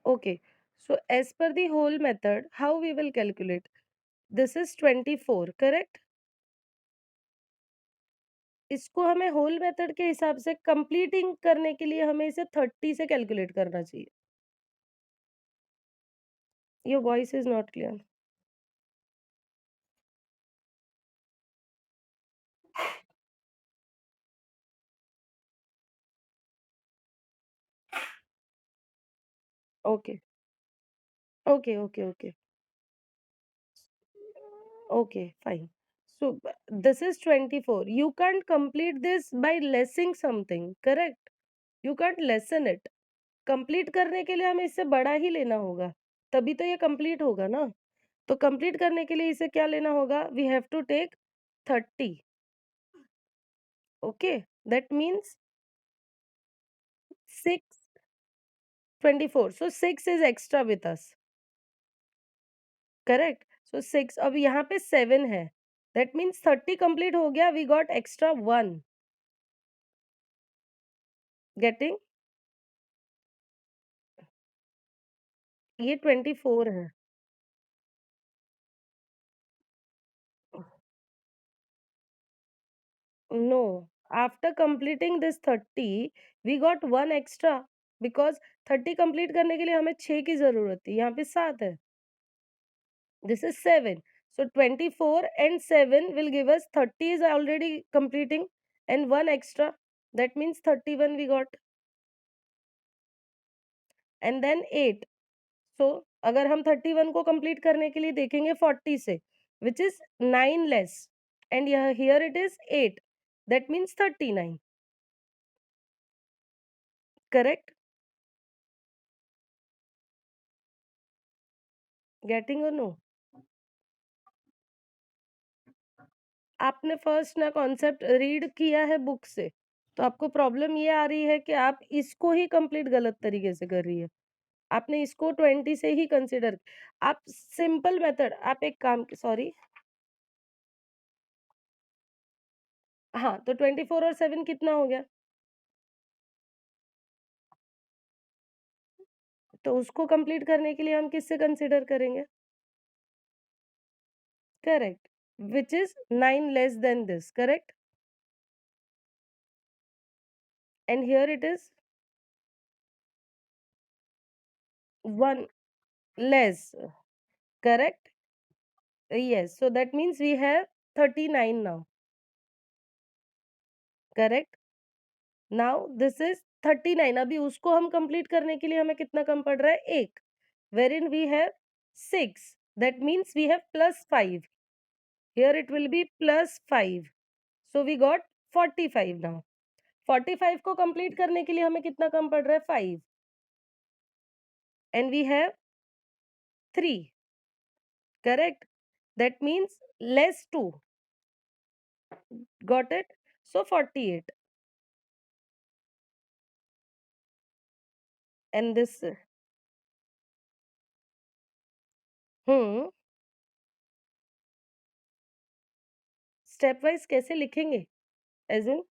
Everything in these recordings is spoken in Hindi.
Okay. So as per the whole method, how we will calculate? This is 24, correct? इसको हमें होल मेथड के हिसाब से कंप्लीटिंग करने के लिए हमें इसे 30 से कैलकुलेट करना चाहिए. Your voice is not clear. Okay, okay, okay, okay, okay, fine. So this is 24. You can't complete this by lessing something, correct? You can't lessen it. Complete करने के लिए हमें इससे बड़ा ही लेना होगा, तभी तो ये कंप्लीट होगा ना. तो कंप्लीट करने के लिए इसे क्या लेना होगा? We have to take 30. Okay, that means 6, 24. So 6 is extra with us, correct. So 6, अब यहाँ पे 7 है, दैट मीन्स 30 कंप्लीट हो गया, वी गॉट एक्स्ट्रा 1. गेटिंग? ये 24 है. No, after completing this 30, we got one extra because 30 complete करने के लिए हमें 6 की जरूरत थी, यहाँ पे 7 है. This is 7. So 24 and 7 will give us 30 is already completing and one extra. That means 31 we got. And then 8. So अगर हम 31 को complete करने के लिए देखेंगे 40 से, which is 9 less. And here it is 8. That means 39. Correct? Getting or no? आपने फर्स्ट ना कॉन्सेप्ट रीड किया है बुक से, तो आपको प्रॉब्लम ये आ रही है कि आप इसको ही कंप्लीट गलत तरीके से कर रही है. आपने इसको 20 से ही कंसिडर. आप सिंपल मेथड, आप एक काम, सॉरी, हाँ, तो 24 और 7 कितना हो गया? तो उसको कंप्लीट करने के लिए हम किससे कंसिडर करेंगे? Correct, which is 9 less than this, correct. And here it is 1 less, correct. Yes, so that means we have 39 now, correct. Now this is 39. अभी उसको हम कंप्लीट करने के लिए हमें कितना कम पड़ रहा है? एक, where in we have 6. That means we have +5. Here it will be +5. So we got 45 now. 45 को कंप्लीट करने के लिए हमें कितना कम पड़ रहा है? 5. And we have 3, correct. That means less 2. Got it? So 48. And this, hmm, step wise कैसे लिखेंगे? एज इन,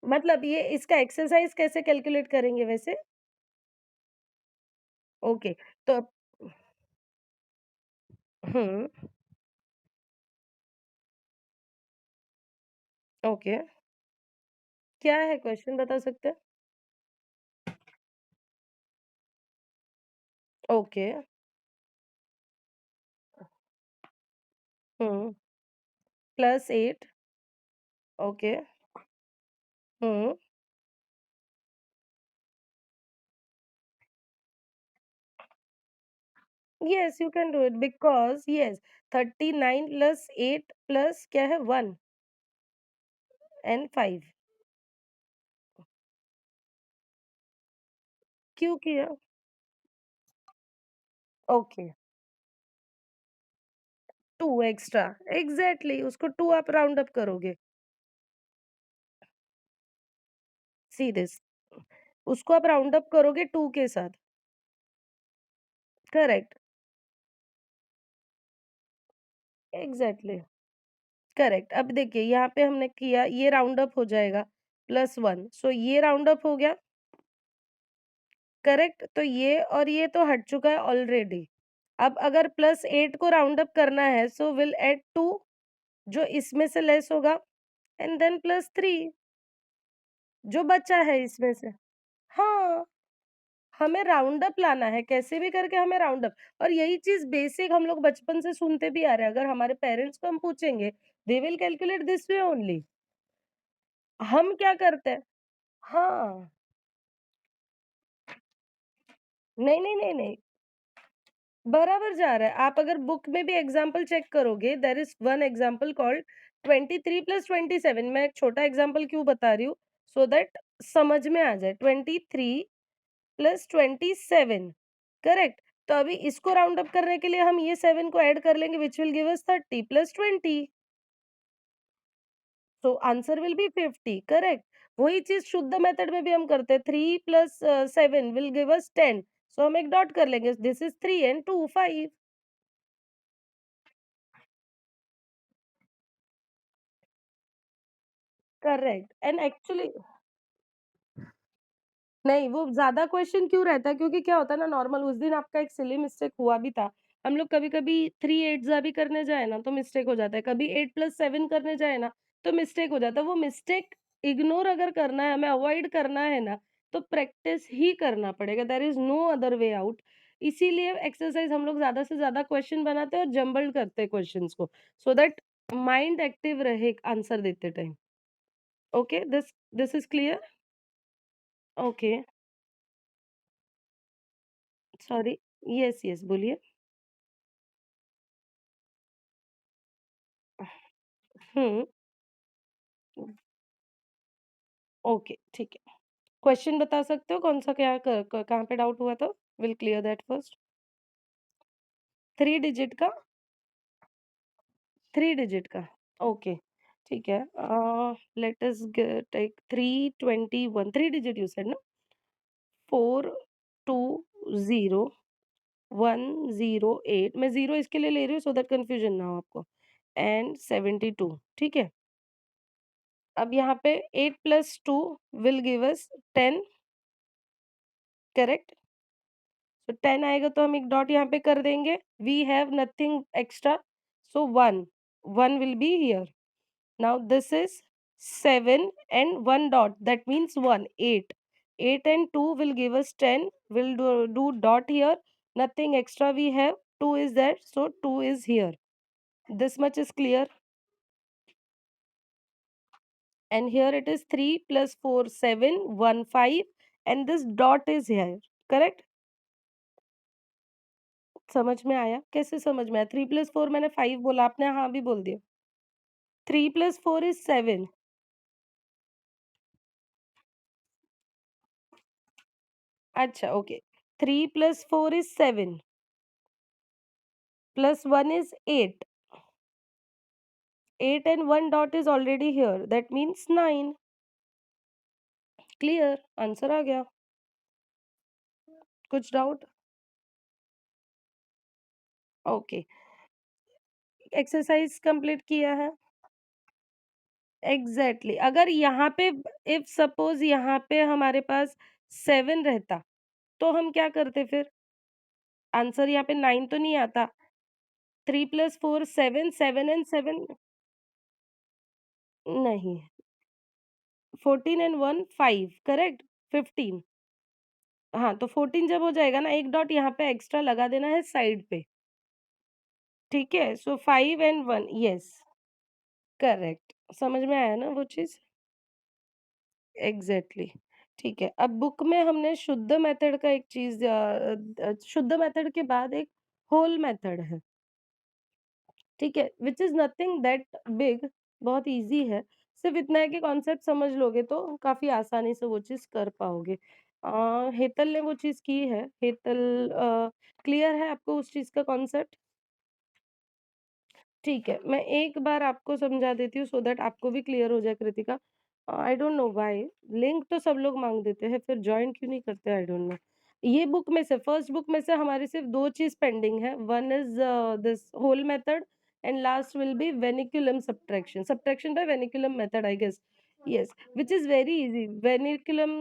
मतलब ये इसका एक्सरसाइज कैसे कैलकुलेट करेंगे वैसे? ओके, तो अब, हुँ, ओके, क्या है क्वेश्चन बता सकते हैं? Okay, hmm, +8, okay, hmm, yes you can do it because yes 39 + 8 plus क्या है 1 एंड 5. क्यों किया? ओके, 2 एक्स्ट्रा, एग्ज़ैक्टली उसको 2 आप राउंड अप करोगे. सी दिस, उसको आप राउंड अप करोगे 2 के साथ, करेक्ट, एग्ज़ैक्टली. करेक्ट. अब देखिए यहाँ पे हमने किया, ये राउंड अप हो जाएगा +1, सो ये राउंड अप हो गया, करेक्ट? तो ये और ये तो हट चुका है ऑलरेडी। अब अगर +8 को राउंड अप करना है सो विल ऐड 2 जो इसमें से लेस होगा एंड देन +3 जो बचा है इसमें से। हाँ, हमें राउंड अप लाना है, कैसे भी करके हमें राउंड अप। और यही चीज़ बेसिक हम लोग बचपन से सुनते भी आ रहे हैं। अगर हमारे पेरेंट्स को हम पूछेंगे, they will calculate this way only. हम क्या करते हैं हाँ, नहीं, नहीं, नहीं, नहीं, बराबर जा रहा है। आप अगर बुक में भी एग्ज़ाम्पल चेक करोगे, there is one example called 23 + 27। मैं एक छोटा एग्ज़ाम्पल क्यों बता रही हूँ, सो दैट समझ में आ जाए। 23 + 27 करेक्ट? तो अभी इसको राउंड अप करने के लिए हम ये 7 को ऐड कर लेंगे which will give us 30 + 20, so answer will B 50 correct? वही चीज़ शुद्ध मेथड में भी हम करते हैं। 3 + 7 विल गिव अस 10, सो हम एक डॉट कर लेंगे, this is 3 and 2 5। Correct and actually नहीं, वो ज़्यादा क्वेश्चन क्यों रहता है, क्योंकि क्या होता है ना, नॉर्मल उस दिन आपका एक सिली मिस्टेक हुआ भी था। हम लोग कभी-कभी 3 8 भी करने जाए ना तो मिस्टेक हो जाता है। कभी 8 + 7 करने जाए ना तो मिस्टेक हो जाता है। वो मिस्टेक इग्नोर अगर करना है, हमें अवॉइड करना है ना, तो प्रैक्टिस ही करना पड़ेगा। There is no other way out. इसीलिए एक्सरसाइज़ हम लोग ज़्यादा से ज़्यादा क्वेश्चन बनाते हैं और जम्बल्ड करते हैं क्वेश्चन्स को, सो दैट माइंड एक्टिव रहे आंसर देते time. Okay, this is clear? Okay, sorry. Yes, yes, बोलिए। हुँ, ओके, ठीक है। क्वेश्चन बता सकते हो कौन-सा क्या कहाँ पे डाउट हुआ था? Will clear that first. 3 digit का 3 डिजिट का, ओके, ठीक है। Let us take 321 3 digit you said ना? 420 108, मैं 0 इसके लिए ले रही हूँ सो दैट कन्फ्यूजन ना हो आपको, एंड 72, ठीक है? अब यहाँ पे 8 + 2 विल गिव अस 10, करेक्ट? तो 10 आएगा तो हम एक डॉट यहाँ पे कर देंगे। We have nothing extra, so 1 1 will be here. Now this is 7 and 1 dot that means 1 8 8 and 2 will give us 10, will do dot here, nothing extra we have, 2 is that, so 2 is here. This much is clear, and here it is 3 + 4 7 1 5 and this dot is here, correct? समझ में आया? कैसे समझ में आया? 3 + 4 मैंने 5 बोला, आपने हाँ भी बोल दिया। 3 + 4 is 7। अच्छा, okay. 3 + 4 is 7 plus 1 is 8। 8 and 1 dot is already here, that means 9। Clear? Answer आ गया। कुछ डाउट? ओके। एक्सरसाइज कंप्लीट किया है? एग्ज़ैक्टली। अगर यहाँ पे इफ सपोज़ यहाँ पे हमारे पास 7 रहता, तो हम क्या करते फिर? आंसर यहाँ पे 9 तो नहीं आता। 3 + 4 7 7 एंड 7 नहीं, 14 एंड 1 5 करेक्ट? 15। हाँ, तो 14 जब हो जाएगा ना, एक डॉट यहाँ पे एक्स्ट्रा लगा देना है साइड पे, ठीक है? सो 5 एंड 1 यस, करेक्ट। समझ में आया ना वो चीज़? एग्ज़ैक्टली, ठीक है। अब बुक में हमने शुद्ध मेथड का एक चीज़ शुद्ध मेथड के बाद एक होल मेथड है, ठीक है? Which is nothing that big, बहुत ईज़ी है। सिर्फ़ इतना है कि कॉन्सेप्ट समझ लोगे तो काफ़ी आसानी से वो चीज़ कर पाओगे। हेतल ने वो चीज़ की है। हेतल क्लियर है आपको उस चीज़ का कॉन्सेप्ट? ठीक है, मैं एक बार आपको समझा देती हूँ सो दैट आपको भी क्लियर हो जाए कृतिका। आई डोंट नो व्हाई लिंक तो सब लोग माँग देते हैं, फिर जॉइन क्यों नहीं करते आई डोंट नो। ये बुक में से फर्स्ट बुक में से हमारी सिर्फ 2 चीज़ पेंडिंग है, one is this whole method and last will be vinculum subtraction, subtraction by vinculum method I guess. Yes, which is very easy. Vinculum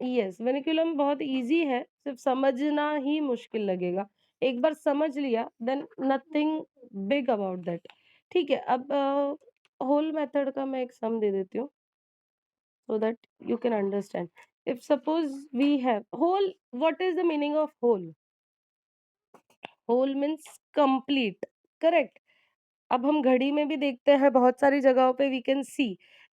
yes, vinculum बहुत ईज़ी है, सिर्फ़ समझना ही मुश्किल लगेगा। एक बार समझ लिया then nothing big about that. ठीक है, अब होल मेथड का मैं एक सम दे देती हूँ so that you can understand. If suppose we have whole, what is the meaning of whole? Whole means complete, correct? अब हम घड़ी में भी देखते हैं बहुत सारी जगहों पे वी कैन सी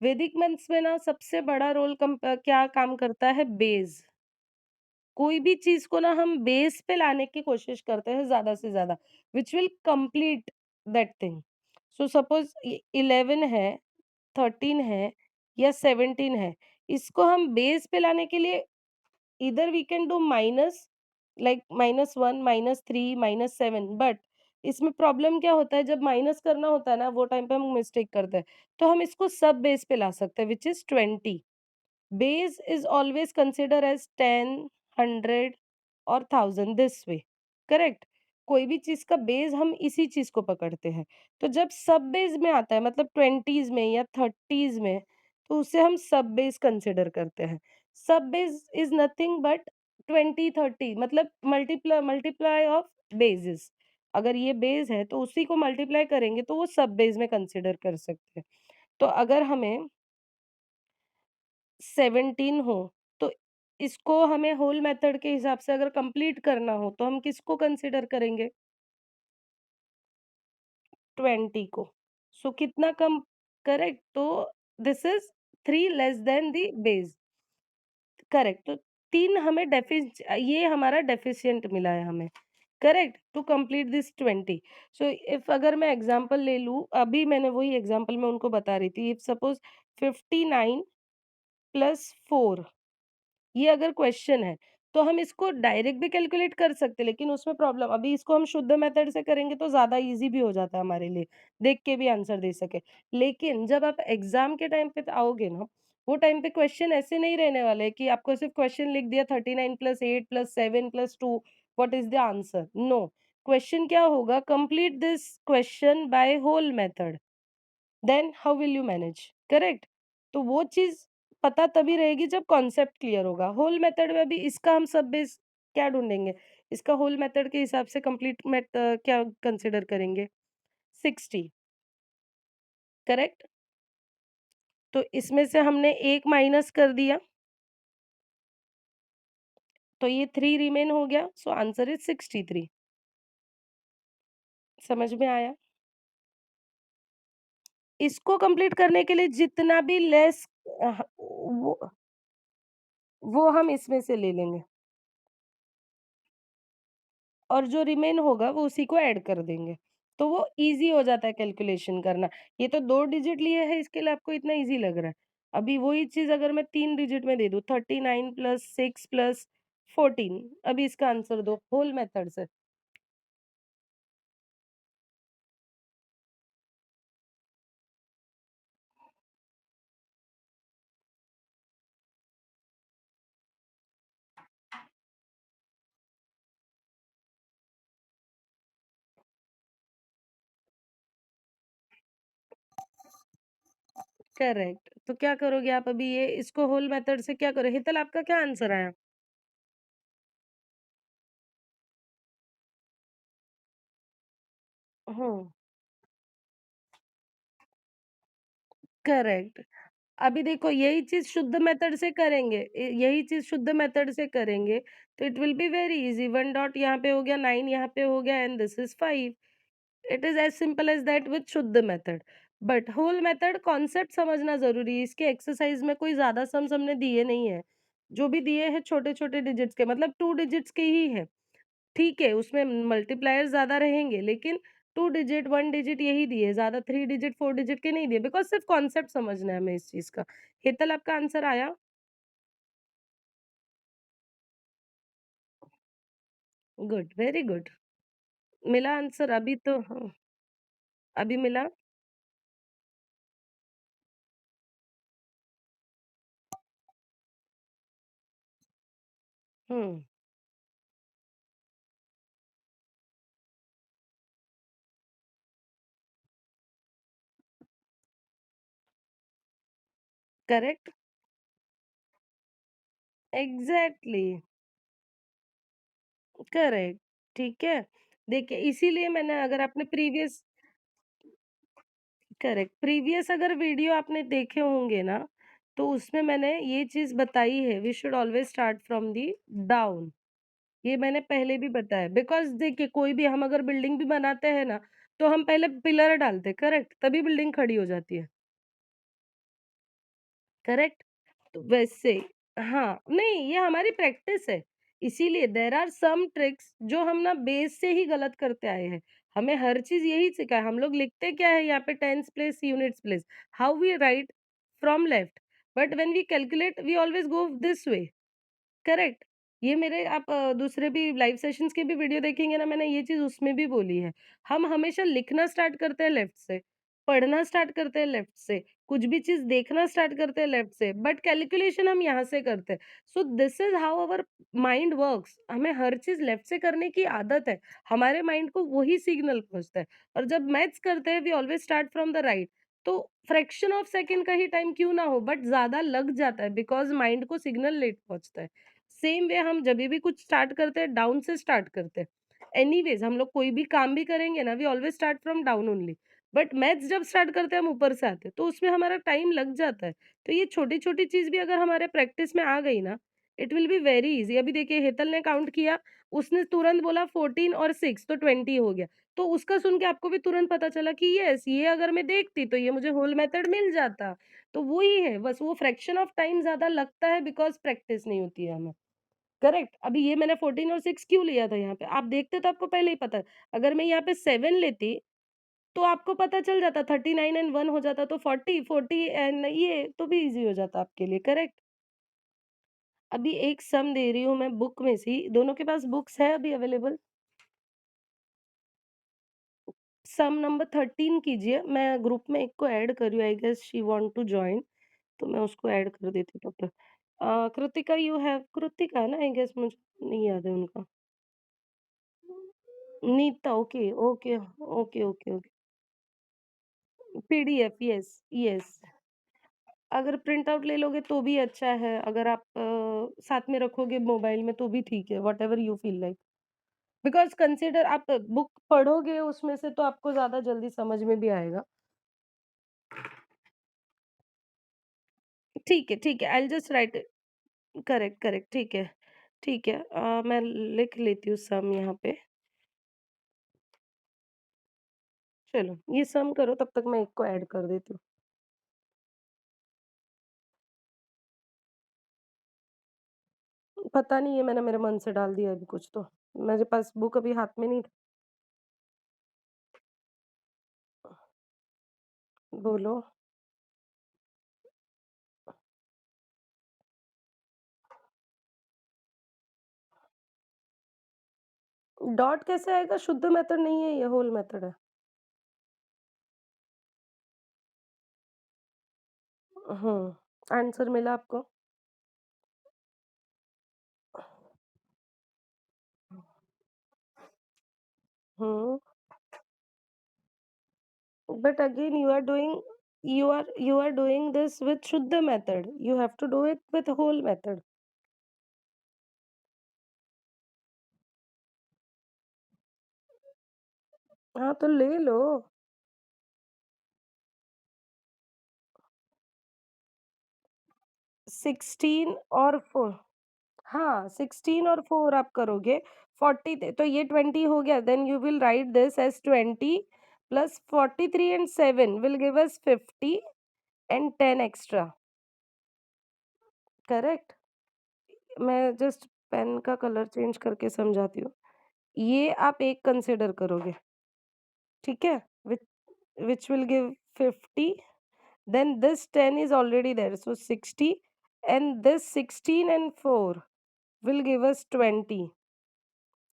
वैदिक मंथ्स में ना सबसे बड़ा रोल क्या काम करता है बेस। कोई भी चीज को ना हम बेस पे लाने की कोशिश करते हैं ज्यादा से ज्यादा which will complete that thing. So suppose 11 है, 13 है या 17 है, इसको हम बेस पे लाने के लिए इधर we can do minus, like -1 -3 -7, but इसमें प्रॉब्लम क्या होता है जब माइनस करना होता है ना वो टाइम पे हम मिस्टेक करते हैं। तो हम इसको सब बेस पे ला सकते हैं which is 20। Base is always considered as 10, 100 और 1000 दिस वे, करेक्ट? कोई भी चीज़ का बेस हम इसी चीज़ को पकड़ते हैं। तो जब सब बेस में आता है मतलब 20s में या 30s में, तो उसे हम सब बेस कंसिडर करते हैं। सब बेस इज़ नथिंग बट 20, 30 मतलब मल्टीप्लाई ऑफ बेसेस। अगर ये बेस है तो उसी को मल्टीप्लाई करेंगे तो वो सब बेस में कंसिडर कर सकते हैं। तो अगर हमें 17 हो, तो इसको हमें होल मेथड के हिसाब से अगर कंप्लीट करना हो, तो हम किसको कंसीडर करेंगे? 20 को। सो कितना कम, करेक्ट? तो this is 3 less than the base, correct? तो 3 हमें ये हमारा डेफिशिएंट मिला है हमें, correct? To complete this 20। So if अगर मैं एग्ज़ाम्पल ले लूँ, अभी मैंने वही एग्ज़ाम्पल मैं उनको बता रही थी, इफ सपोज़ 59 प्लस 4, ये अगर क्वेश्चन है, तो हम इसको डायरेक्ट भी कैलकुलेट कर सकते हैं, लेकिन उसमें प्रॉब्लम, अभी इसको हम शुद्ध मेथड से करेंगे तो ज़्यादा ईज़ी भी हो जाता है हमारे लिए, देख के भी आंसर दे सके। लेकिन जब आप एग्ज़ाम के टाइम पे आओगे ना, वो टाइम पे क्वेश्चन ऐसे नहीं रहने वाले कि आपको सिर्फ क्वेश्चन लिख दिया 39 plus 8 plus 7 plus 2 what is the answer? No, question क्या होगा, complete this question by whole method. Then how will you manage, correct? तो वो चीज़ पता तभी रहेगी जब कॉन्सेप्ट क्लियर होगा। होल मेथड में भी इसका हम सब बेस क्या ढूँढेंगे? इसका होल मेथड के हिसाब से कंप्लीट क्या कंसीडर करेंगे? 60, करेक्ट? तो इसमें से हमने 1 माइनस कर दिया, तो ये 3 रिमेन हो गया, सो आंसर इज़ 63। समझ में आया? इसको कंप्लीट करने के लिए जितना भी लेस वो हम इसमें से ले लेंगे। और जो रिमेन होगा वो उसी को ऐड कर देंगे। तो वो ईज़ी हो जाता है कैलकुलेशन करना। ये तो 2 डिजिट लिए हैं इसके लिए आपको इतना ईज़ी लग रहा है। अभी वही चीज़ अगर मैं 3 डिजिट में दे दूँ 39 प्लस 6 प्लस 14, अभी इसका आंसर दो होल मेथड से। करेक्ट। तो क्या करोगे आप अभी ये इसको होल मेथड से क्या करो हितल आपका क्या आंसर आया? हुँ, करेक्ट। अभी देखो यही चीज़ शुद्ध मेथड से करेंगे, यही चीज़ शुद्ध मेथड से करेंगे तो it will be very easy. 1 dot यहाँ पे हो गया, 9 यहाँ पे हो गया and this is 5। It is as simple as that with शुद्ध method. But whole method concept समझना ज़रूरी है। इसके एक्सरसाइज़ में कोई ज़्यादा सम्स हमने दिए नहीं है। जो भी दिए हैं छोटे-छोटे डिजिट्स के मतलब 2 डिजिट्स के ही हैं। ठीक है, उसमें मल्टीप्लायर ज़्यादा रहेंगे लेकिन 2 डिजिट, 1 डिजिट यही दिए, ज़्यादा 3 डिजिट, 4 डिजिट के नहीं दिए बिकॉज़ सिर्फ़ कॉन्सेप्ट समझना है हमें इस चीज़ का। हेतल आपका आंसर आया? Good, very good. मिला आंसर अभी तो हाँ, अभी मिला? हुँ, करेक्ट? एग्ज़ैक्टली, करेक्ट, ठीक है? देखिए इसीलिए मैंने अगर आपने प्रीवियस करेक्ट, प्रीवियस अगर वीडियो आपने देखे होंगे ना, तो उसमें मैंने ये चीज़ बताई है, we should always start from the down. ये मैंने पहले भी बताया बिकॉज़ देखिए कोई भी हम अगर बिल्डिंग भी बनाते हैं ना, तो हम पहले पिलर डालते हैं, करेक्ट? तभी बिल्डिंग खड़ी हो जाती है, करेक्ट? तो वैसे हाँ, नहीं ये हमारी प्रैक्टिस है। इसीलिए देयर आर सम ट्रिक्स जो हम ना बेस से ही गलत करते आए हैं। हमें हर चीज़ यही सिखाया है। हम लोग लिखते क्या है यहाँ पे tens place, units place, how we write from left, but when we calculate we always go this way. Correct. ये मेरे आप दूसरे भी लाइव सेशंस के भी वीडियो देखेंगे ना मैंने ये चीज़ उसमें भी बोली है। हम हमेशा लिखना स्टार्ट करते हैं लेफ्ट से, पढ़ना स्टार्ट करते हैं लेफ्ट से, कुछ भी चीज़ देखना स्टार्ट करते हैं लेफ्ट से, बट कैलकुलेशन हम यहाँ से करते हैं। सो this is how our mind works. हमें हर चीज़ लेफ्ट से करने की आदत है। हमारे माइंड को वही सिग्नल पहुँचता है और जब मैथ्स करते हैं we always start from the right. तो फ्रैक्शन ऑफ सेकंड का ही टाइम क्यों ना हो बट ज़्यादा लग जाता है बिकॉज़ माइंड को सिग्नल लेट पहुँचता है। सेम वे हम जभी भी कुछ स्टार्ट करते हैं डाउन से स्टार्ट करते हैं। एनीवेज़ हम लोग कोई भी काम भी करेंगे ना we always start from down only. But maths जब स्टार्ट करते हैं हम ऊपर से आते हैं, तो उसमें हमारा टाइम लग जाता है। तो ये छोटी-छोटी चीज़ भी अगर हमारे प्रैक्टिस में आ गई ना, it will be very easy. अभी देखिए हेतल ने काउंट किया, उसने तुरंत बोला 14 और 6 तो 20 हो गया। तो उसका सुन के आपको भी तुरंत पता चला कि यस ये अगर मैं देखती तो ये मुझे होल मेथड मिल जाता। तो वही है बस वो फ्रैक्शन ऑफ टाइम ज़्यादा लगता है बिकॉज़ प्रैक्टिस नहीं होती है हमें। करेक्ट। अभी ये मैंने 14 और 6 क्यों लिया था यहाँ पे? आप देखते तो आपको पहले ही पता है। अगर मैं यहाँ पे 7 लेती, तो आपको पता चल जाता 39 एंड 1 हो जाता तो 40, 40 एंड ये तो भी ईज़ी हो जाता आपके लिए, करेक्ट? अभी एक सम दे रही हूँ मैं बुक में से ही, दोनों के पास बुक्स है अभी अवेलेबल? सम नंबर 13 कीजिए, मैं ग्रुप में एक को ऐड कर रही हूँ, I guess she want to join तो मैं उसको ऐड कर देती हूँ तब तक। कृतिका यू हैव कृतिका है ना आई गेस मुझे नहीं याद है उनका। Nita okay, okay, okay, okay, okay. PDF yes, yes. अगर प्रिंट आउट ले लोगे तो भी अच्छा है, अगर आप साथ में रखोगे मोबाइल में तो भी ठीक है, whatever you feel like. Because consider आप बुक पढ़ोगे उसमें से तो आपको ज़्यादा जल्दी समझ में भी आएगा। ठीक है, I will just write it correct, correct ठीक है। मैं लिख लेती हूँ सम यहाँ पे। चलो, ये सम करो तब तक मैं एक को ऐड कर देती हूँ। पता नहीं है मैंने मेरे मन से डाल दिया अभी कुछ तो। मेरे पास बुक अभी हाथ में नहीं बोलो। डॉट कैसे आएगा? शुद्ध मेथड नहीं है ये होल मेथड है। आंसर मिला आपको? Hmm, but again you are doing this with शुद्ध method. You have to do it with whole method. हाँ, तो ले लो। 16 और 4 हाँ, 16 और 4 आप करोगे, 40 थे तो ये 20 हो गया, then you will write this as 20 plus 43 and 7 will give us 50 and 10 extra, correct? मैं जस्ट पेन का कलर चेंज करके समझाती हूँ। ये आप एक कंसीडर करोगे, ठीक है? Which will give 50 then this 10 is already there so 60 and this 16 and 4 will give us 20,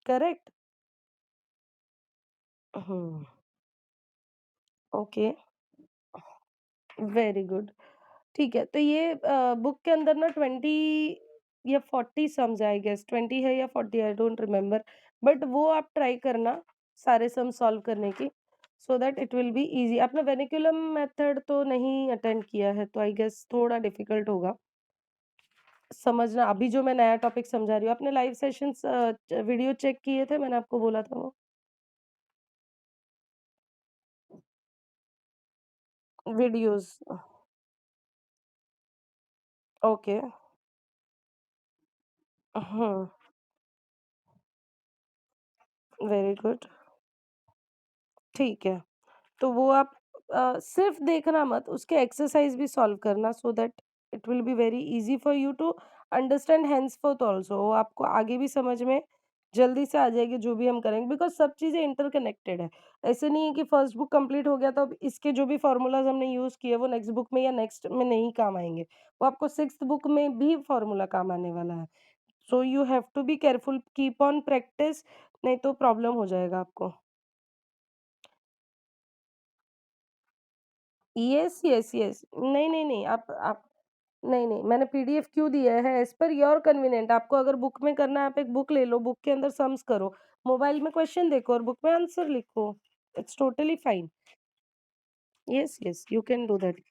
correct? Hmm. Okay, very good. ठीक है, तो ये बुक के अंदर ना 20 या 40 सम्स है आई गेस 20 है या 40 आई डोंट रिमेंबर बट वो आप ट्राई करना सारे सम सॉल्व करने की सो that it will B easy. आपने वेनिकुलम मेथड तो नहीं अटेंड किया है तो आई गेस थोड़ा डिफिकल्ट होगा। समझना, अभी जो मैं नया टॉपिक समझा रही हूँ, आपने लाइव सेशंस वीडियो चेक किए थे? मैंने आपको बोला था वो। Videos okay. Hmm, very good, ठीक है। तो वो आप सिर्फ़ देखना मत, उसके एक्सरसाइज़ भी सॉल्व करना so that it will be very easy for you to understand henceforth also. वो आपको आगे भी समझ में जल्दी से आ जाएगी जो भी हम करेंगे बिकॉज़ सब चीज़ें इंटरकनेक्टेड है। ऐसे नहीं है कि फर्स्ट बुक कंप्लीट हो गया तो अब इसके जो भी फ़ॉर्मूलाज़ हमने यूज़ किए वो नेक्स्ट बुक में या नेक्स्ट में नहीं काम आएँगे। वो आपको सिक्स्थ बुक में भी फ़ॉर्मूला काम आने वाला है। So you have to be careful, keep on practice नहीं तो प्रॉब्लम हो जाएगा आपको। Yes, yes, yes. नहीं, नहीं, नहीं, आप नहीं, नहीं, मैंने पीडीएफ क्यों दिया है एज़ पर योर कन्वीनिएंट आपको अगर बुक में करना है आप एक बुक ले लो, बुक के अंदर सम्स करो, मोबाइल में क्वेश्चन देखो और बुक में आंसर लिखो। It's totally fine. Yes, yes, you can do that.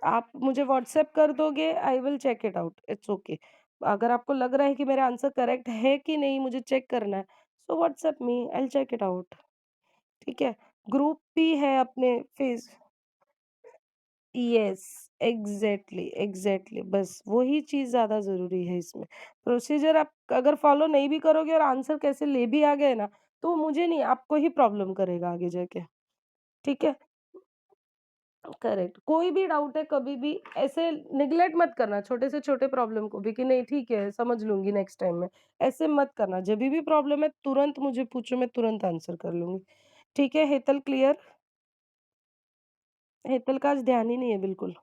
आप मुझे व्हाट्सएप कर दोगे, I will check it out, it's okay. अगर आपको लग रहा है कि मेरा आंसर करेक्ट है कि नहीं मुझे चेक करना है, so WhatsApp me, I will check it out. ठीक है? ग्रुप भी है अपने फेस यस, एग्ज़ैक्टली, एग्ज़ैक्टली बस वही चीज़ ज़्यादा ज़रूरी है इसमें। प्रोसीजर आप अगर फ़ॉलो नहीं भी करोगे और आंसर कैसे ले भी आ गए ना, तो मुझे नहीं आपको ही प्रॉब्लम करेगा आगे जाके, ठीक है? करेक्ट, कोई भी डाउट है कभी भी ऐसे नेग्लेक्ट मत करना छोटे से छोटे प्रॉब्लम को भी कि नहीं ठीक है, समझ लूँगी नेक्स्ट टाइम में। ऐसे मत करना, जभी भी प्रॉब्लम है तुरंत मुझे पूछो, मैं तुरंत आंसर कर लूँगी। ठीक है, हेतल क्लियर? हेतल का आज ध्यान ही नहीं है बिल्कुल।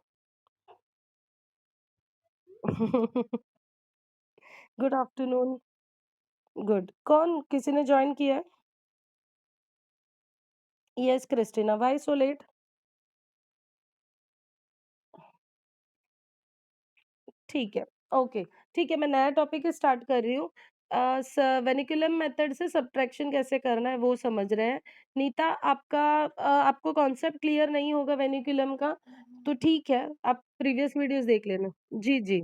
Good afternoon. गुड। कौन किसी ने जॉइन किया है? Yes Christina, why so late? ठीक है, ओके। ठीक है, मैं नया टॉपिक स्टार्ट कर रही हूँ। वेनिकुलम मेथड से सब्ट्रैक्शन कैसे करना है वो समझ रहे हैं। नीता आपको कॉन्सेप्ट क्लियर नहीं होगा वेनिकुलम का, तो ठीक है, आप प्रीवियस वीडियोज़ देख लेना। जी, जी।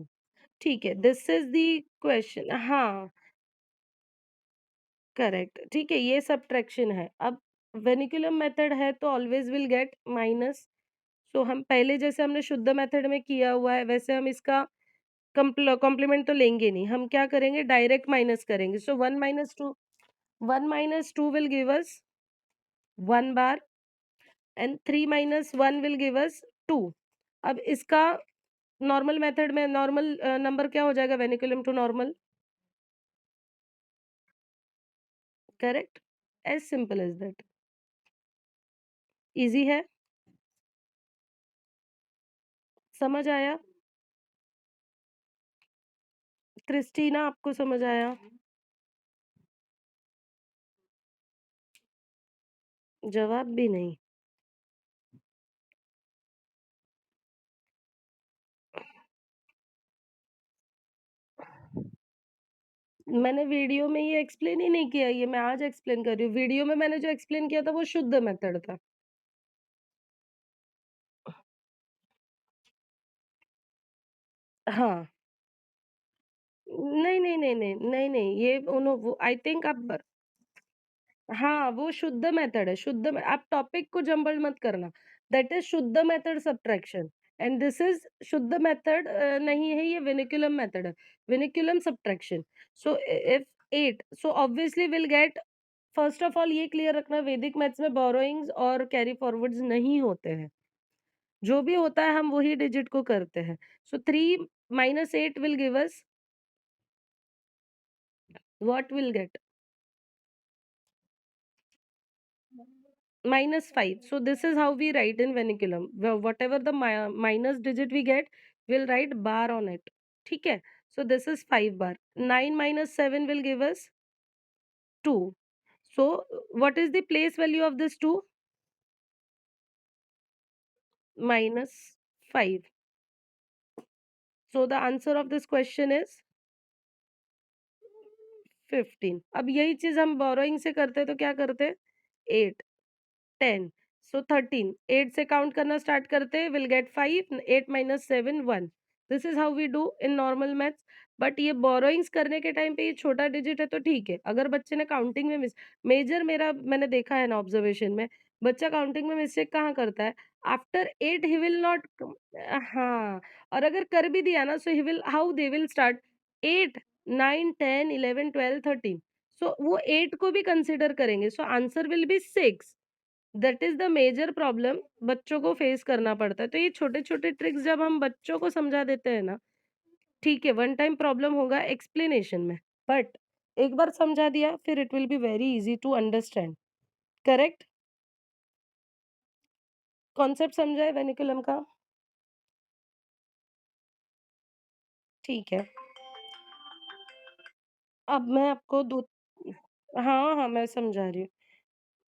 ठीक है, दिस इज़ द क्वेश्चन हाँ, करेक्ट। ठीक है, ये सब्ट्रैक्शन है। अब वेनिकुलम मेथड है तो ऑलवेज़ विल गेट माइनस। सो हम पहले जैसे हमने शुद्ध मेथड में किया हुआ है वैसे हम इसका कॉम्प्लीमेंट तो लेंगे नहीं। हम क्या करेंगे डायरेक्ट माइनस करेंगे। So 1 minus 2 will give us 1 bar and 3 minus 1 will give us 2। अब इसका नॉर्मल मेथड में नॉर्मल नंबर क्या हो जाएगा vinculum to normal? Correct? As simple as that. Easy है? समझ आया? क्रिस्टीना आपको समझ आया? जवाब भी नहीं। मैंने वीडियो में ये एक्सप्लेन ही नहीं किया, ये मैं आज एक्सप्लेन कर रही हूँ। वीडियो में मैंने जो एक्सप्लेन किया था वो शुद्ध मेथड था। हाँ। नहीं, नहीं, नहीं, नहीं, नहीं, नहीं, ये वो आई थिंक आप हाँ, वो शुद्ध मेथड है, आप टॉपिक को जम्बल मत करना। दैट इज़ शुद्ध method subtraction and this is शुद्ध मेथड नहीं है, ये विनिकुलम मेथड है, vinculum subtraction. So if 8 so obviously will get first of all ये क्लियर रखना वैदिक मैथ्स में बोरोइंग्स और कैरी फॉरवर्ड्स नहीं होते हैं। जो भी होता है हम वही डिजिट को करते हैं। सो 3 minus 8 will give us what will get? minus 5. So this is how we write in vernacular. Whatever the minus digit we get, we'll write bar on it. ठीक है? So this is 5 bar. 9 minus 7 will give us 2. So what is the place value of this 2? Minus 5. So the answer of this question is 15. अब यही चीज हम बोरोइंग से करते तो क्या करते? 8, 10. So 13. 8 से काउंट करना स्टार्ट करते will get 5. 8 minus 7 1. This is how we do in normal maths. But ये बोरोइंग्स करने के टाइम पे ये छोटा डिजिट है तो ठीक है। अगर बच्चे ने काउंटिंग में मेजर, मेरा मैंने देखा है ना ऑब्जर्वेशन में, बच्चा काउंटिंग में मिस्टेक कहाँ करता है? आफ्टर 8 ही विल नॉट हाँ, और अगर कर भी दिया ना, so he will, how they will start 8, 9, 10, 11, 12, 13, so वो 8 को भी कंसीडर करेंगे, so answer will be 6। That is the major problem बच्चों को फेस करना पड़ता है। तो ये छोटे-छोटे ट्रिक्स जब हम बच्चों को समझा देते हैं ना, ठीक है, वन टाइम प्रॉब्लम होगा एक्सप्लेनेशन में, बट एक बार समझा दिया फिर it will be very easy to understand, correct? Concept समझा है वेनिकुलम का? ठीक है। अब मैं आपको दो हाँ, हाँ, मैं समझा रही हूँ।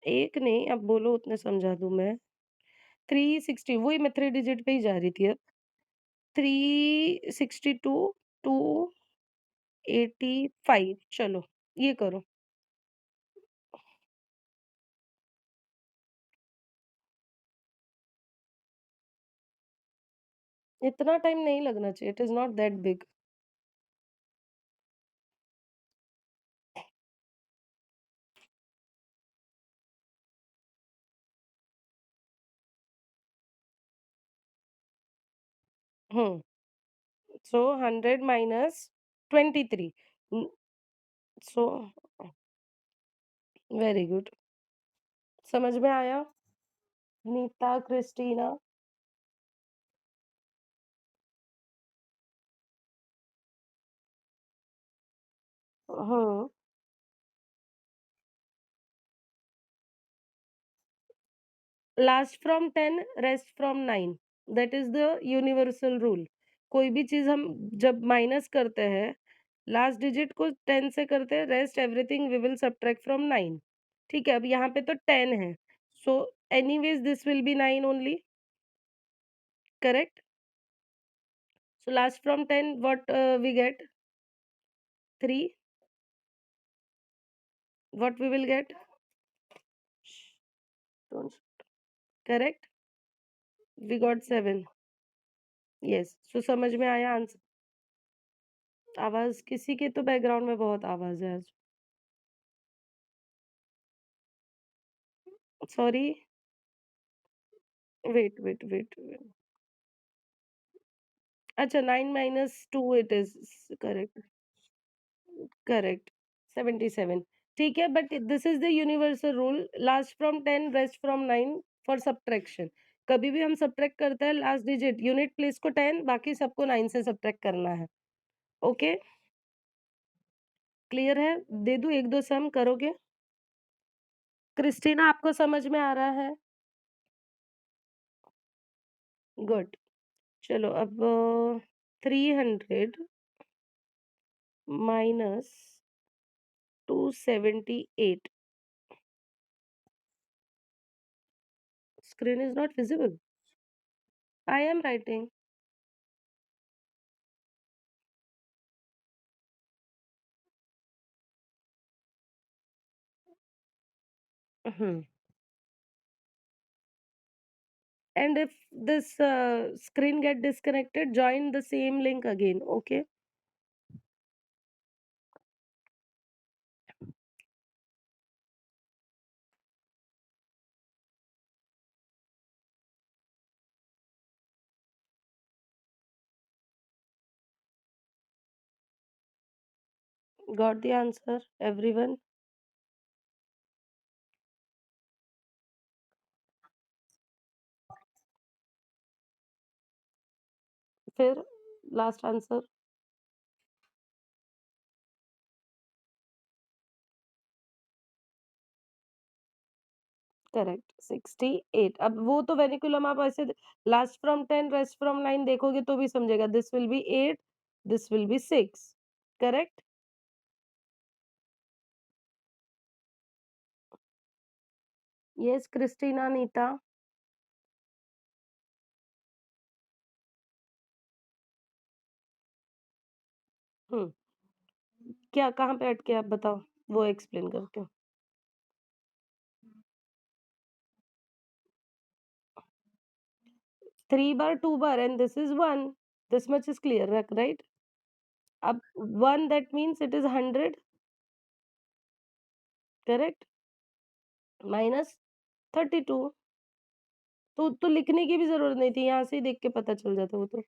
एक नहीं, अब बोलो उतने समझा दूँ मैं। 360 वही मैं 3 डिजिट पे ही जा रही थी अब। 362 285 चलो, ये करो। इतना टाइम नहीं लगना चाहिए, it is not that big. Hmm, so 100 minus 23 um, so very good. समझ में आया? नीता, क्रिस्टीना? हाँ, last from 10 rest from 9, that is the universal rule. कोई भी चीज़ हम जब माइनस करते हैं, लास्ट डिजिट को 10 से करते हैं, rest everything we will subtract from 9। ठीक है, अब यहाँ पे तो 10 है, so anyways this will be 9 only, correct? So last from 10, what we get? 3. What we will get? Shh, don't. Correct? We got 7. Yes. So समझ में आया आंसर? आवाज़ किसी के तो बैकग्राउंड में बहुत आवाज़ है आज। Sorry. Wait, wait, wait, wait. अच्छा 9 minus 2 it is correct, correct 77। ठीक है, but this is the universal rule, last from 10 rest from 9 for subtraction. कभी भी हम सबट्रैक्ट करते हैं लास्ट डिजिट यूनिट प्लेस को 10, बाकी सबको 9 से सबट्रैक्ट करना है। ओके? क्लियर है? दे दूँ 1-2 सम करोगे? क्रिस्टीना आपको समझ में आ रहा है? गुड। चलो अब 300 minus 278 screen is not visible. I am writing. Hmm. And if this screen get disconnected, join the same link again, okay? Got the answer, everyone? फिर लास्ट आंसर? करेक्ट 68। अब वो तो वेनिकुलम आप ऐसे लास्ट फ्रॉम 10 रेस्ट फ्रॉम 9 देखोगे तो भी समझेगा, this will be 8, this will be 6, correct? Yes Christina, Neeta? Hmm, क्या कहाँ पे अटके आप बताओ? वो एक्सप्लेन करती हूँ। 3 bar 2 bar and this is 1, This much is clear, right? अब 1 that means it is 100, correct? Minus 32. तो लिखने की भी ज़रूरत नहीं थी, यहाँ से ही देख के पता चल जाता वो तो।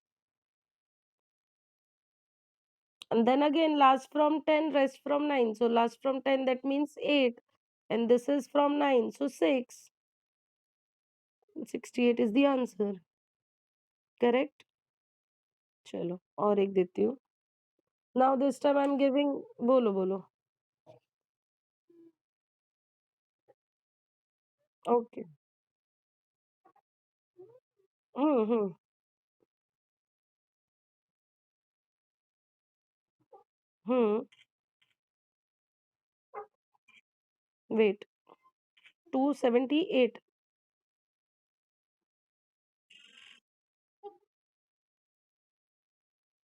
And then again last from 10, rest from 9. So last from 10 that means 8, and this is from 9, so 6. 68 is the answer, correct? चलो और एक देती हूँ। Now this time I'm giving, बोलो। ओके। हुँ। हुँ। वेट, 278,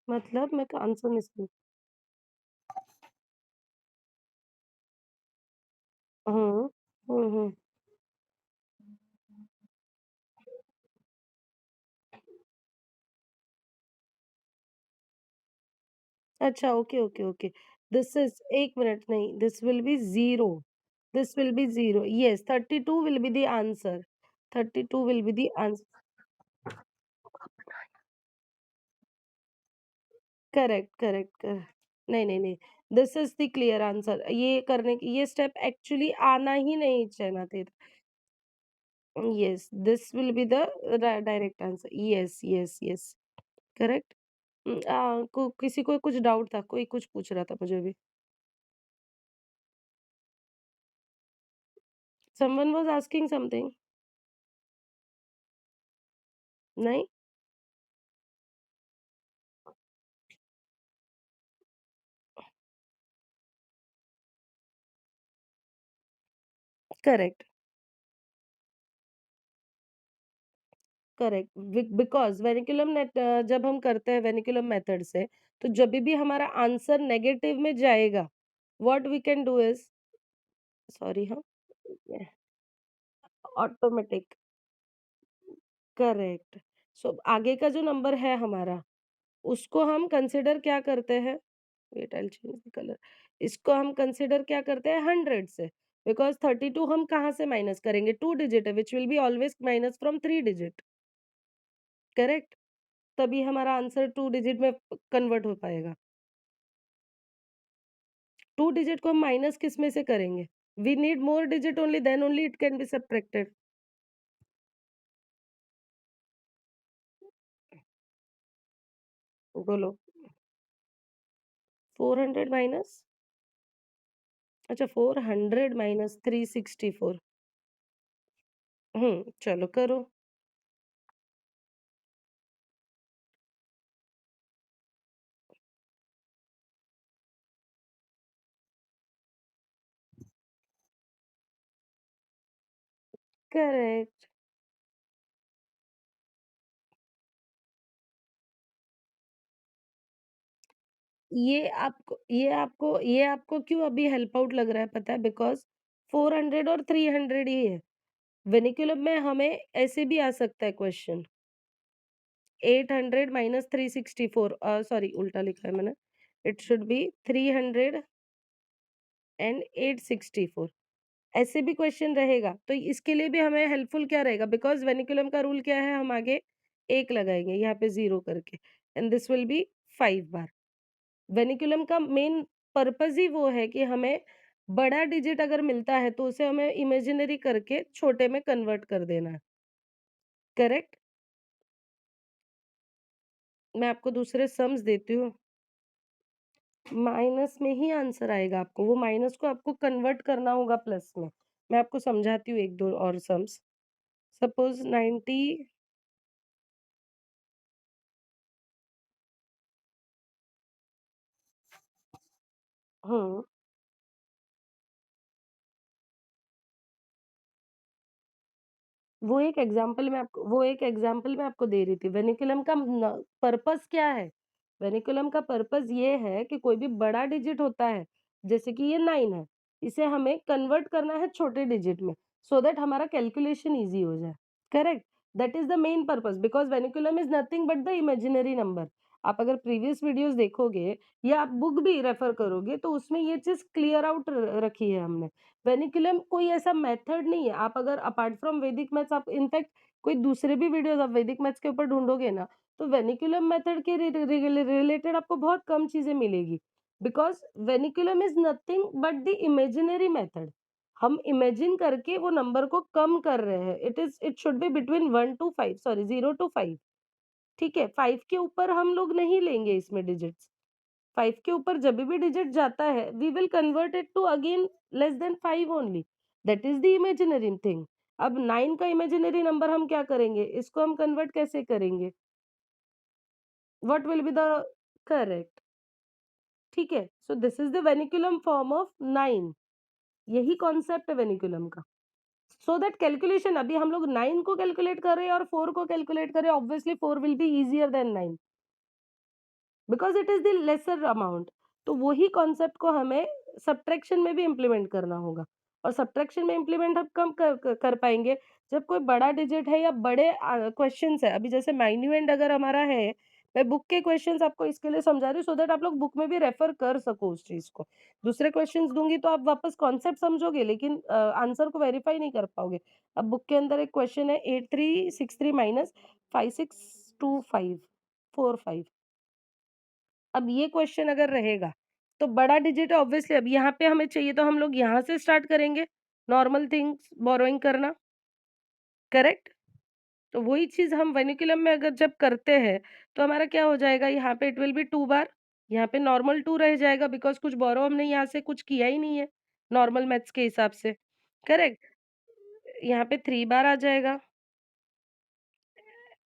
मतलब मैं आंसर नहीं सुन। हुँ। हुँ। अच्छा, ओके। दिस इज़ 1 मिनट नहीं, this will be 0, this will be 0, yes 32 will be the answer, 32 will be the answer, correct. नहीं, this is the clear answer, ये करने की ये स्टेप एक्चुअली आना ही नहीं चाहिए था। Yes, this will be the direct answer, yes, correct. किसी को कुछ डाउट था, कोई कुछ पूछ रहा था मुझे भी। Someone was asking something? नहीं? Correct, correct. बिकॉज़ वेनिकुलम जब हम करते हैं वेनिकुलम मेथड से, तो जभी भी हमारा आंसर नेगेटिव में जाएगा, what we can do is, sorry हाँ, ऑटोमेटिक, करेक्ट। सो आगे का जो नंबर है हमारा, उसको हम कंसीडर क्या करते हैं, wait I will change the colour, इसको हम कंसीडर क्या करते हैं 100 से, बिकॉज़ 32 हम कहाँ से माइनस करेंगे, 2 डिजिट है which will be always minus from 3 digit, correct? तभी हमारा आंसर 2 डिजिट में कन्वर्ट हो पाएगा। 2 डिजिट को हम माइनस किस में से करेंगे? We need more digit only, then only it can be subtracted. बोलो। 400 माइनस, अच्छा 400 माइनस 364। चलो करो। करेक्ट। ये आपको क्यों अभी हेल्प आउट लग रहा है पता है? बिकॉज़ 400 और 300 ही है। वेनिकुलम में हमें ऐसे भी आ सकता है क्वेश्चन, 800 माइनस 364, सॉरी उल्टा लिखा है मैंने। इट शुड बी 300 एंड 864, ऐसे भी क्वेश्चन रहेगा। तो इसके लिए भी हमें हेल्पफुल क्या रहेगा? बिकॉज़ वेनिकुलम का रूल क्या है? हम आगे 1 लगाएँगे यहाँ पे 0 करके, एंड दिस विल बी 5 बार। वेनिकुलम का मेन पर्पज़ ही वो है कि हमें बड़ा डिजिट अगर मिलता है तो उसे हमें इमेजिनरी करके छोटे में कन्वर्ट कर देना है, करेक्ट? मैं आपको दूसरे सम्स देती हूँ। माइनस में ही आंसर आएगा आपको, वो माइनस को आपको कन्वर्ट करना होगा प्लस में। मैं आपको समझाती हूँ 1-2 और सम्स। सपोज़ 90, हुँ। वो एक एग्ज़ाम्पल मैं आपको दे रही थी। वेनिकुलम का न पर्पज़ क्या है? वेनिकुलम का पर्पज़ ये है कि कोई भी बड़ा डिजिट होता है, जैसे कि ये 9 है, इसे हमें कन्वर्ट करना है छोटे डिजिट में, सो दैट हमारा कैलकुलेशन ईज़ी हो जाए, correct? That is the main purpose, because vinculum is nothing but the imaginary number. आप अगर प्रीवियस वीडियोज़ देखोगे या आप बुक भी रेफर करोगे तो उसमें ये चीज़ क्लियर आउट र रखी है हमने। वेनिकुलम कोई ऐसा मेथड नहीं है, आप अगर अपार्ट फ्रॉम वैदिक मैथ्स आप इनफैक्ट कोई दूसरे भी वीडियोज़ आप वैदिक मैथ्स के ऊपर ढूँढोगे ना, तो वेनिकुलम मेथड के रिलेटेड आपको बहुत कम चीज़ें मिलेगी। Because vinculum is nothing but the imaginary method. हम इमेजिन करके वो नंबर को कम कर रहे हैं। It should be between 1 to 5 sorry 0 to 5 ठीक है? 5 के ऊपर हम लोग नहीं लेंगे इसमें डिजिट्स। 5 के ऊपर जब भी डिजिट जाता है, we will convert it to again less than 5 only. That is the imaginary thing. अब 9 का इमेजिनरी नंबर हम क्या करेंगे? इसको हम कन्वर्ट कैसे करेंगे? What will be the correct, ठीक है? So this is the vinculum form of 9 यही कॉन्सेप्ट है वेनिकुलम का। सो दैट कैलकुलेशन अभी हम लोग 9 को कैलकुलेट कर रहे हैं और 4 को कैलकुलेट कर रहे हैं, obviously 4 will be easier than 9 because it is the lesser amount. तो वही कॉन्सेप्ट को हमें सब्ट्रैक्शन में भी इम्प्लीमेंट करना होगा और सब्ट्रैक्शन में इम्प्लीमेंट हम कब कर पाएँगे, जब कोई बड़ा डिजिट है या बड़े क्वेश्चन्स है। अभी जैसे माइन्यूएंड अगर हमारा है, मैं बुक के क्वेश्चन्स आपको इसके लिए समझा रही हूँ सो दैट आप लोग बुक में भी रेफर कर सको उस चीज़ को। दूसरे क्वेश्चन्स दूँगी तो आप वापस कॉन्सेप्ट समझोगे लेकिन आंसर को वेरीफाई नहीं कर पाओगे। अब बुक के अंदर एक क्वेश्चन है 8363 माइनस 5625 45 अब ये क्वेश्चन अगर रहेगा, तो बड़ा डिजिट ऑब्वियसली अब यहाँ पे हमें चाहिए तो हम लोग यहाँ से स्टार्ट करेंगे, नॉर्मल थिंग्स बोरोइंग करना, करेक्ट? तो वही चीज़ हम वर्नाक्युलम में अगर जब करते हैं, तो हमारा क्या हो जाएगा यहाँ पे इट विल बी 2 बार, यहाँ पे नॉर्मल 2 रह जाएगा बिकॉज़ कुछ बोरो हमने यहाँ से कुछ किया ही नहीं है, नॉर्मल मैथ्स के हिसाब से, करेक्ट? यहाँ पे 3 बार आ जाएगा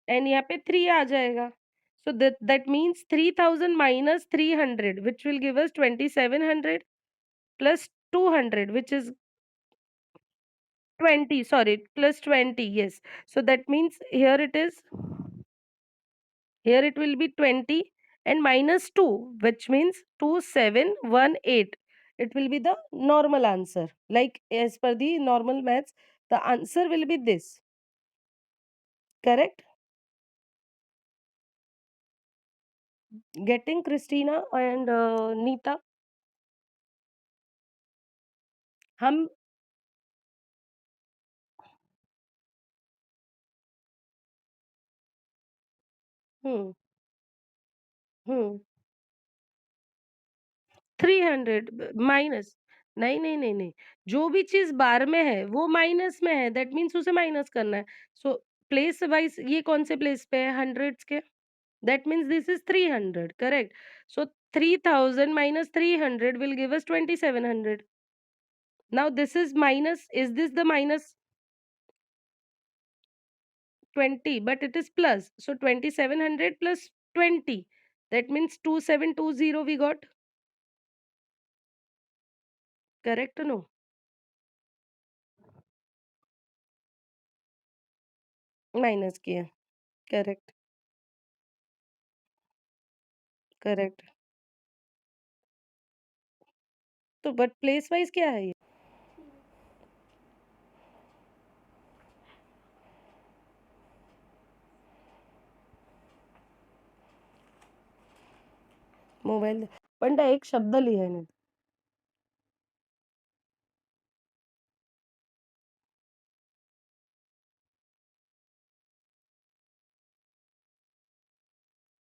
एंड यहाँ पे 3 आ जाएगा। So that means 3000 minus 300 which will give us 2700 plus 200 which is 20 sorry plus 20 yes so that means here it will be 20 and minus 2 which means 2718 it will be the normal answer like as per the normal maths the answer will be this correct getting Christina and Neeta हम हम्म हम्म 300 माइनस नहीं, नहीं, नहीं, नहीं, जो भी चीज़ बार में है, वो माइनस में है, दैट मीन्स उसे माइनस करना है। सो प्लेस वाइज़ ये कौन से प्लेस पे है हंड्रेड्स के? That means this is 300 correct? So 3000 minus 300 will give us 2700 now this is minus is this the minus 20 but it is plus. So 2700 plus 20 that means 2720 we got correct or no? Minus किया करेक्ट, करेक्ट। तो बट प्लेस वाइज़ क्या है ये? मोबाईल पण त्या एक शब्द लिहाय नाहीत.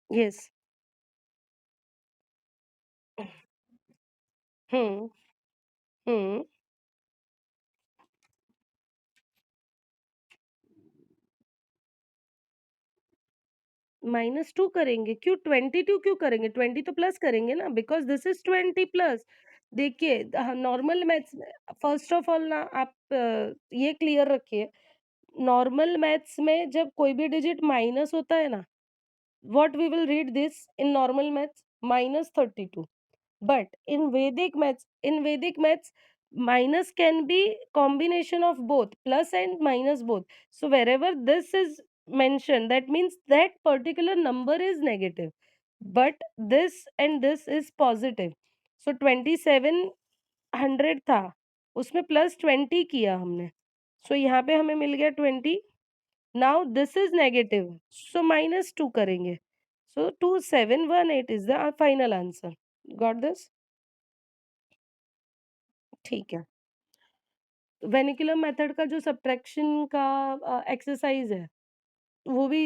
येस. हं, हं. -2 करेंगे, क्यों 22 क्यों करेंगे? 20 तो प्लस करेंगे ना बिकॉज़ दिस इज़ 20 प्लस. देखिए नॉर्मल मैथ्स में फर्स्ट ऑफ ऑल ना आप ये क्लियर रखिए, नॉर्मल मैथ्स में जब कोई भी डिजिट माइनस होता है ना, what we will read this in normal maths -32. But in Vedic maths, minus can be combination of both, plus and minus both. So wherever this is mentioned, that means that particular number is negative. But this and this is positive. So 2700 था, उसमें प्लस 20 किया हमने. So यहाँ पे हमें मिल गया 20. Now this is negative. So -2 करेंगे. So 2718 is the final answer. Got this? ठीक है। वेनिकुलर मेथड का जो सब्ट्रैक्शन का एक्सरसाइज़ है, वो भी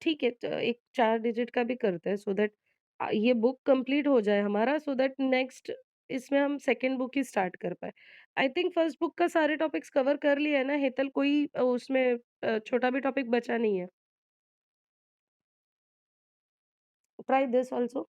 ठीक है, एक 4 डिजिट का भी करते हैं सो दैट ये बुक कंप्लीट हो जाए हमारा, सो दैट नेक्स्ट इसमें हम सेकंड बुक ही स्टार्ट कर पाएँ। आई थिंक फर्स्ट बुक का सारे टॉपिक्स कवर कर लिया है ना हेतल? कोई उसमें छोटा भी टॉपिक बचा नहीं है। Try this also.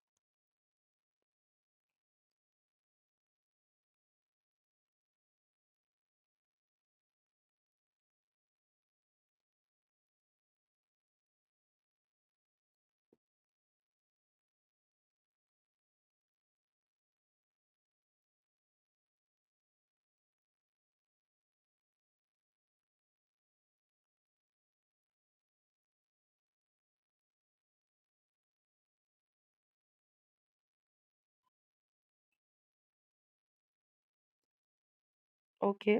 ओके,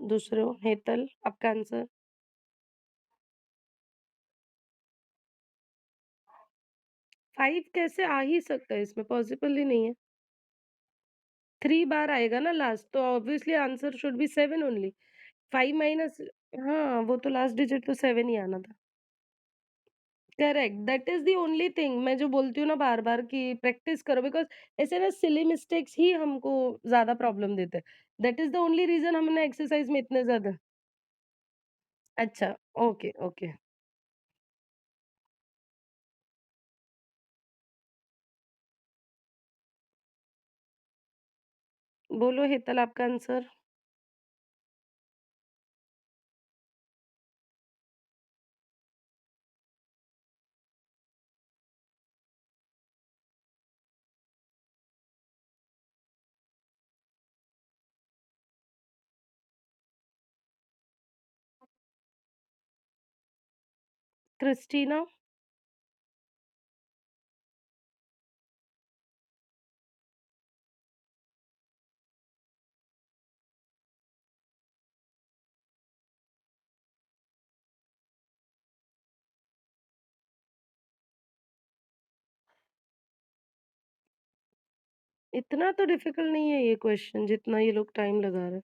दूसरे हेतल, आपका आंसर? 5 कैसे आ ही सकता है, इसमें पॉसिबल ही नहीं है। 3 बार आएगा ना लास्ट, तो obviously answer should be 7 only. 5 minus, हाँ, वो तो लास्ट डिजिट तो 7 ही आना था। Correct, that is the only thing मैं जो बोलती हूँ ना बार-बार कि प्रैक्टिस करो, बिकॉज़ ऐसे ना सिली मिस्टेक्स ही हमको ज़्यादा प्रॉब्लम देते हैं। That is the only reason हमने एक्सरसाइज़ में इतने ज़्यादा। अच्छा, ओके, ओके। बोलो हेतल, आपका आंसर? क्रिस्टीना? इतना तो डिफिकल्ट नहीं है ये क्वेश्चन जितना ये लोग टाइम लगा रहे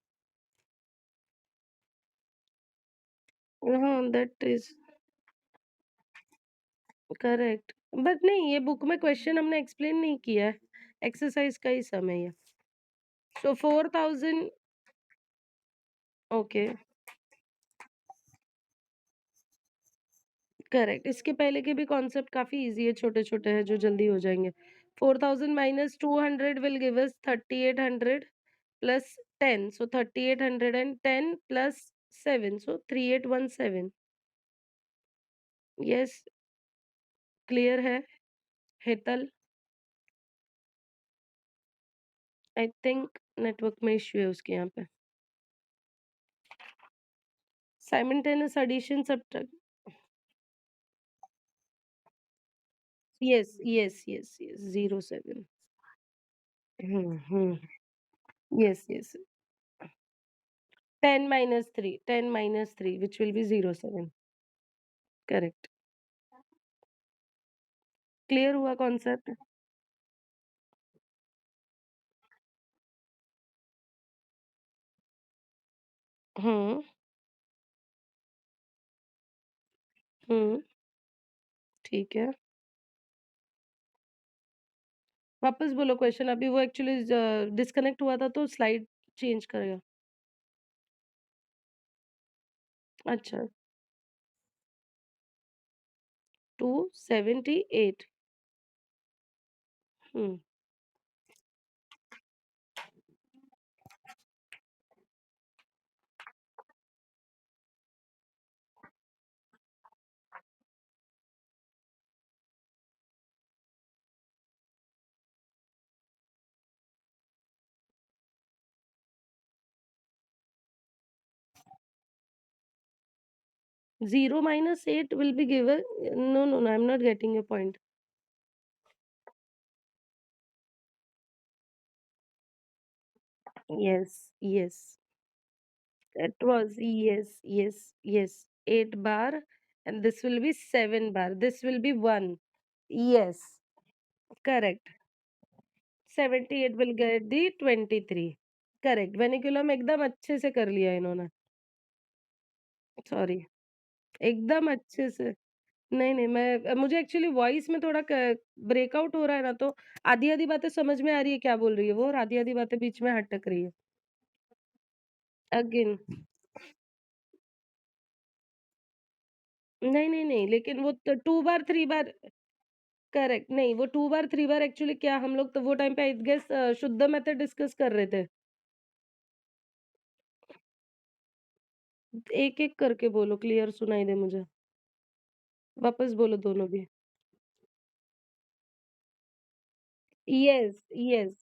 हैं। हाँ, दैट इज़ करेक्ट। बट नहीं, ये बुक में क्वेश्चन हमने एक्सप्लेन नहीं किया है। एक्सरसाइज़ का ही सम है ये। सो 4000। Okay, correct. इसके पहले के भी कॉन्सेप्ट काफ़ी ईज़ी है, छोटे-छोटे हैं जो जल्दी हो जाएँगे। 4000 minus 200 will give us 3800 plus 10, so 3810 plus 7, so 3817। Yes, clear है? हेतल? आई थिंक नेटवर्क में इश्यू है उसके यहाँ पे। Simultaneous addition subtract. Yes, yes, yes, yes, 07। Hmm. Yes, yes. 10 minus 3, 10 minus 3 which will be 07। Correct. Clear हुआ कॉन्सेप्ट? हुँ, हुँ, ठीक है। वापस बोलो क्वेश्चन, अभी वो एक्चुअली डिस्कनेक्ट हुआ था तो स्लाइड चेंज करेगा। अच्छा, 278। हुँ, 0 minus 8 will be given, no, no, no, I'm not getting your point. Yes, yes. That was, yes, yes, yes. 8 bar, and this will be 7 bar. This will be 1. Yes, correct. 78 will get the 23. Correct, वेनिकुलम एकदम अच्छे से कर लिया इन्होंने। सॉरी, एकदम अच्छे से। नहीं, नहीं, मैं मुझे एक्चुअली वॉइस में थोड़ा क ब्रेकआउट हो रहा है ना, तो आधी-आधी बातें समझ में आ रही है क्या बोल रही है वो, और आधी-आधी बातें बीच में अटक रही है। अगेन, नहीं, नहीं, नहीं, लेकिन वो 2 बार 3 बार करेक्ट, नहीं, वो 2 बार 3 बार एक्चुअली क्या हम लोग तो वो टाइम पे आई गेस शुद्ध मेथड डिस्कस कर रहे थे। एक-एक करके बोलो, क्लियर सुनाई दे मुझे। वापस बोलो दोनों भी। Yes, yes,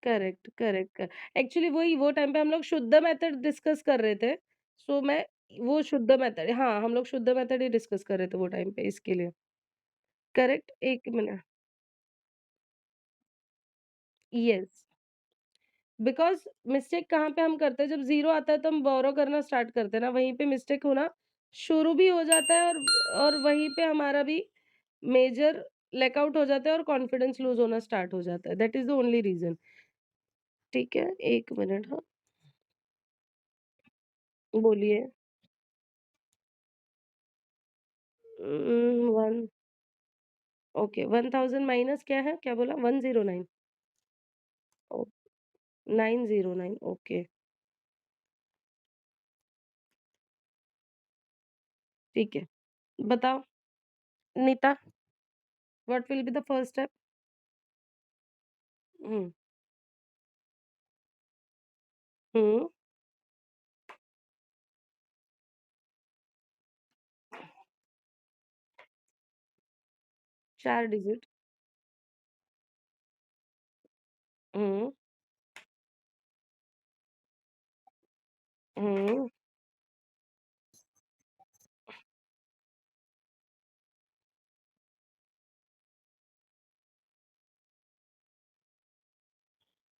correct, correct, actually वही वो टाइम पे हम लोग शुद्ध मेथड डिस्कस कर रहे थे। सो मैं वो शुद्ध मेथड, हाँ, हम लोग शुद्ध मेथड ही डिस्कस कर रहे थे वो टाइम पे इसके लिए। Correct, 1 minute. Yes, because mistake कहाँ पे हम करते हैं, जब 0 आता है तो हम बोरो करना स्टार्ट करते हैं ना, वहीं पे मिस्टेक होना शुरू भी हो जाता है, और वहीं पे हमारा भी मेजर लैकआउट हो जाता है और कॉन्फिडेंस लूज़ होना स्टार्ट हो जाता है। That is the only reason. ठीक है, 1 मिनट, हाँ, बोलिए। 1 ओके, 1000 माइनस क्या है? क्या बोला? 109 ओ 909 ओके, ठीक है। बताओ, Nita, what will be the first step? Hmm, hmm, 4 digit, hmm, hmm,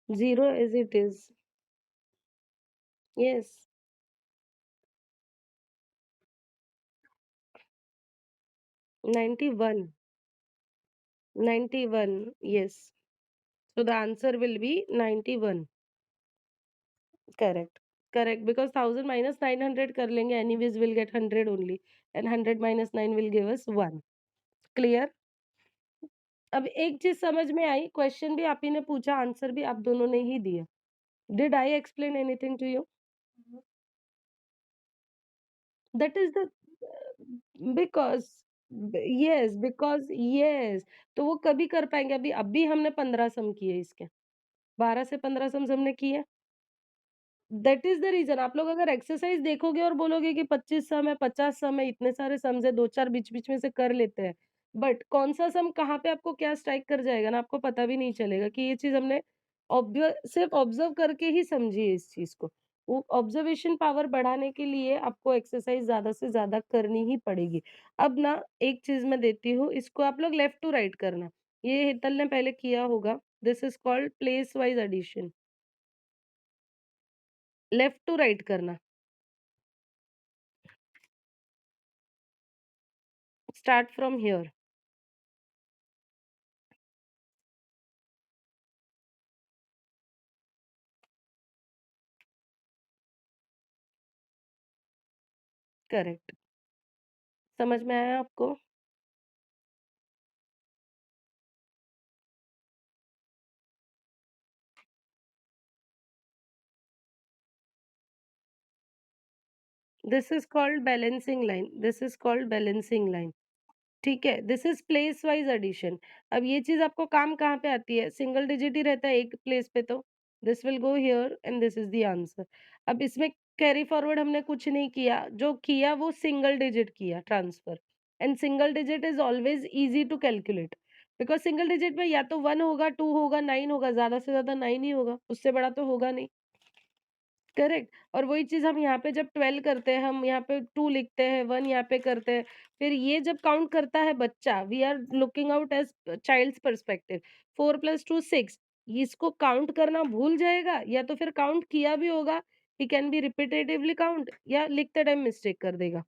0 as it is, yes, 91, 91, yes. So the answer will be 91. Correct. Correct. Because 1000 minus 900 कर लेंगे, anyways we'll get 100 only. And 100 minus 9 will give us 1. Clear? अब एक चीज़ समझ में आई, क्वेश्चन भी आप ही ने पूछा, आंसर भी आप दोनों ने ही दिया। Did I explain anything to you? That is the because yes, because yes, तो वो कभी कर पाएँगे, अभी हमने 15 सम किए इसके। 12 से 15 सम्स हमने किए। दैट इज़ द रीज़न, आप लोग अगर एक्सरसाइज़ देखोगे और बोलोगे कि 25 सम है, 50 सम है, इतने सारे सम्स है, 2-4 बीच-बीच में से कर लेते हैं। बट कौन-सा सम कहाँ पे आपको क्या स्ट्राइक कर जाएगा ना, आपको पता भी नहीं चलेगा कि ये चीज़ हमने सिर्फ ऑब्ज़र्व करके ही समझी है इस चीज़ को। वो ऑब्ज़र्वेशन पावर बढ़ाने के लिए आपको एक्सरसाइज़ ज़्यादा से ज़्यादा करनी ही पड़ेगी। अब ना एक चीज़ मैं देती हूँ, इसको आप लोग लेफ्ट टू राइट करना। ये हेतल ने पहले किया होगा। This is called place wise addition. Left to right करना। Start from here. करेक्ट। समझ में आया आपको? This is called balancing line, this is called balancing line. ठीक है? This is place wise addition. अब ये चीज़ आपको काम कहाँ पे आती है? सिंगल डिजिट ही रहता है एक प्लेस पे तो। This will go here and this is the answer. अब इसमें कैरी फॉरवर्ड हमने कुछ नहीं किया, जो किया वो सिंगल डिजिट किया transfer, and single digit is always easy to calculate, because single digit में या तो 1 होगा, 2 होगा, 9 होगा, ज़्यादा से ज़्यादा 9 ही होगा, उससे बड़ा तो होगा नहीं। करेक्ट, और वही चीज़ हम यहाँ पे जब 12 करते हैं, हम यहाँ पे 2 लिखते हैं, 1 यहाँ पे करते हैं, फिर ये जब काउंट करता है बच्चा, we are looking out as child's perspective, 4 + 2 6, इसको काउंट करना भूल जाएगा, या तो फिर काउंट किया भी होगा, ही कैन बी रिपिटेटिवली काउंट, या लिखते टाइम मिस्टेक कर देगा।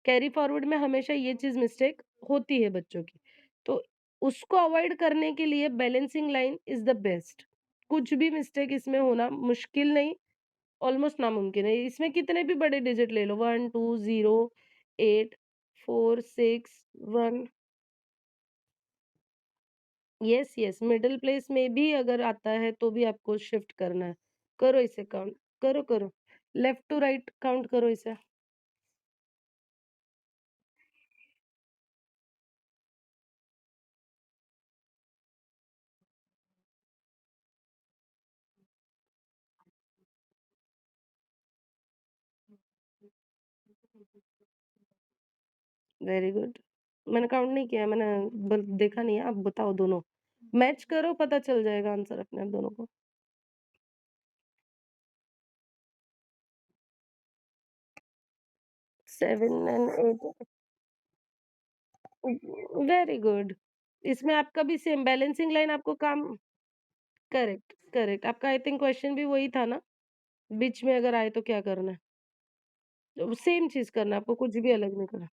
कैरी फॉरवर्ड में हमेशा ये चीज़ मिस्टेक होती है बच्चों की। तो उसको अवॉइड करने के लिए balancing line is the best. कुछ भी मिस्टेक इसमें होना मुश्किल नहीं, ऑलमोस्ट नामुमकिन है। इसमें कितने भी बड़े डिजिट ले लो 1, 2, 0, 8, 4, 6, 1। यस, यस, मिडल प्लेस में भी अगर आता है तो भी आपको शिफ्ट करना है। करो इसे काउंट, करो। लेफ्ट टू राइट काउंट करो इसे। Very good. मैंने काउंट नहीं किया, मैंने देखा नहीं है। आप बताओ दोनों मैच करो, पता चल जाएगा आंसर अपने आप दोनों को। 7 एंड 8। Very good. इसमें आपका भी सेम बैलेंसिंग लाइन आपको काम। Correct, correct. आपका आई थिंक क्वेश्चन भी वही था ना? बीच में अगर आए तो क्या करना है? तो सेम चीज़ करना है आपको, कुछ भी अलग नहीं करना।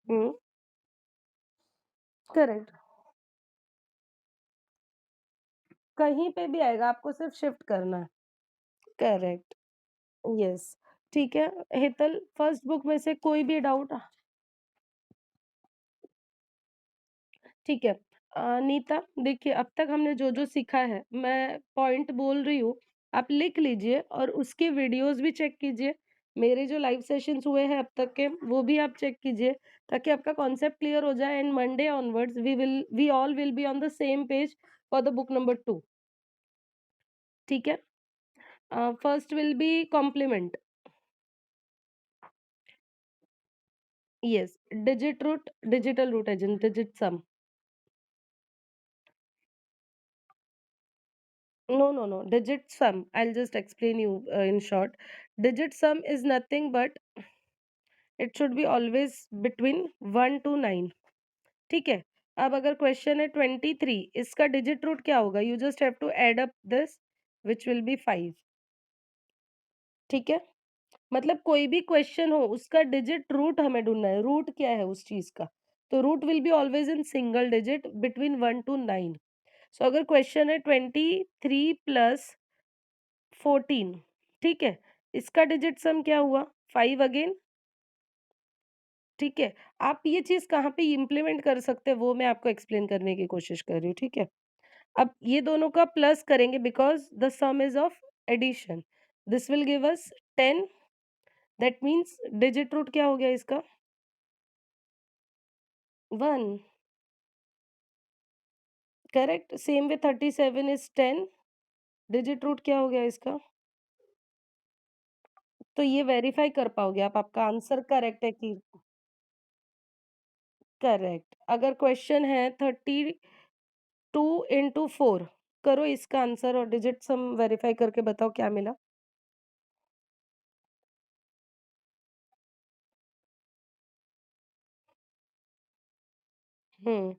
हुँ, करेक्ट। कहीं पे भी आएगा, आपको सिर्फ शिफ्ट करना है। Correct, yes. ठीक है, हेतल फर्स्ट बुक में से कोई भी डाउट? ठीक है। नीता, देखिए अब तक हमने जो-जो सीखा है, मैं पॉइंट बोल रही हूँ, आप लिख लीजिए और उसके वीडियोज़ भी चेक कीजिए। मेरे जो लाइव सेशंस हुए हैं अब तक के, वो भी आप चेक कीजिए, ताकि आपका कॉन्सेप्ट क्लियर हो जाए and Monday onwards we all will be on the same page for the book number 2। ठीक है? First will be complement. Yes, digit root, digital root as in digit sum. No, no, no. Digit sum. I'll just explain you in short. Digit sum is nothing but it should be always between 1 to 9. ठीक है? अब अगर क्वेश्चन है 23, इसका डिजिट रूट क्या होगा? You just have to add up this, which will be 5. ठीक है? मतलब कोई भी क्वेश्चन हो, उसका डिजिट रूट हमें ढूँढना है। रूट क्या है उस चीज़ का? तो root will be always in single digit between 1 to 9। So अगर क्वेश्चन है 23 प्लस 14, ठीक है? इसका डिजिट सम क्या हुआ? 5 अगेन, ठीक है? आप ये चीज़ कहाँ पे इम्प्लीमेंट कर सकते हैं, वो मैं आपको एक्सप्लेन करने की कोशिश कर रही हूँ, ठीक है? अब ये दोनों का प्लस करेंगे because the sum is of addition. This will give us 10, that means digit root क्या हो गया इसका? 1, correct? Same with 37 is 10, digit root क्या हो गया इसका? तो ये वेरीफाई कर पाओगे आप, आपका आंसर करेक्ट है कि करेक्ट। अगर क्वेश्चन है 32 इंटू 4, करो इसका आंसर और डिजिट सम वेरीफाई करके बताओ क्या मिला? हुँ,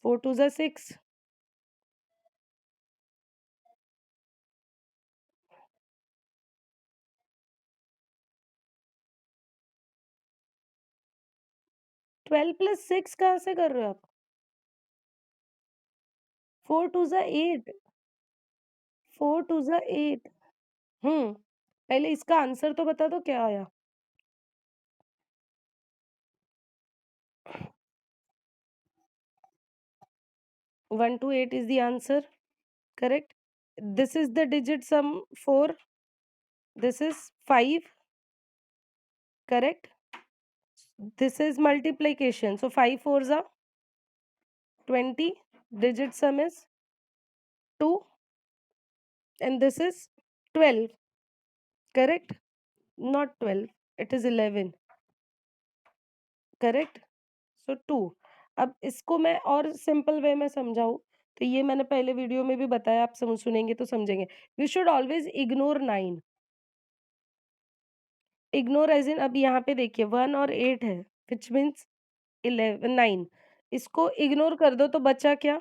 4 2 ज़ा 6, 12 प्लस 6 कहाँ से कर रहे हो आप? 4 2 ज़ा 8, 4 2 ज़ा 8। हुँ, पहले इसका आंसर तो बता दो क्या आया? 1 to 8 is the answer, correct? This is the digit sum 4, this is 5, correct? This is multiplication, so 5 4s are 20, digit sum is 2, and this is 12, correct? Not 12, it is 11, correct? So 2। अब इसको मैं और सिंपल वे में समझाऊँ, तो ये मैंने पहले वीडियो में भी बताया, आप सुनेंगे तो समझेंगे। We should always ignore 9, ignore as in अब यहाँ पे देखिए 1 और 8 है, व्हिच मीन्स 9, इसको इग्नोर कर दो तो बचा क्या?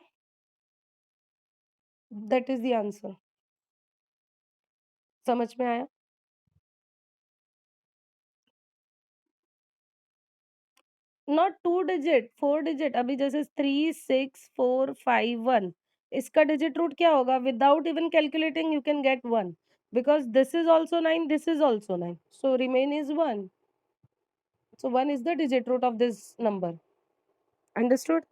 That is the answer. समझ में आया? Not 2 digit, 4 digit. अभी जैसे 3, 6, 4, 5, 1, इसका डिजिट रूट क्या होगा? Without even calculating you can get 1 because this is also 9, this is also 9. So remain is 1. So 1 is the digit root of this number. Understood?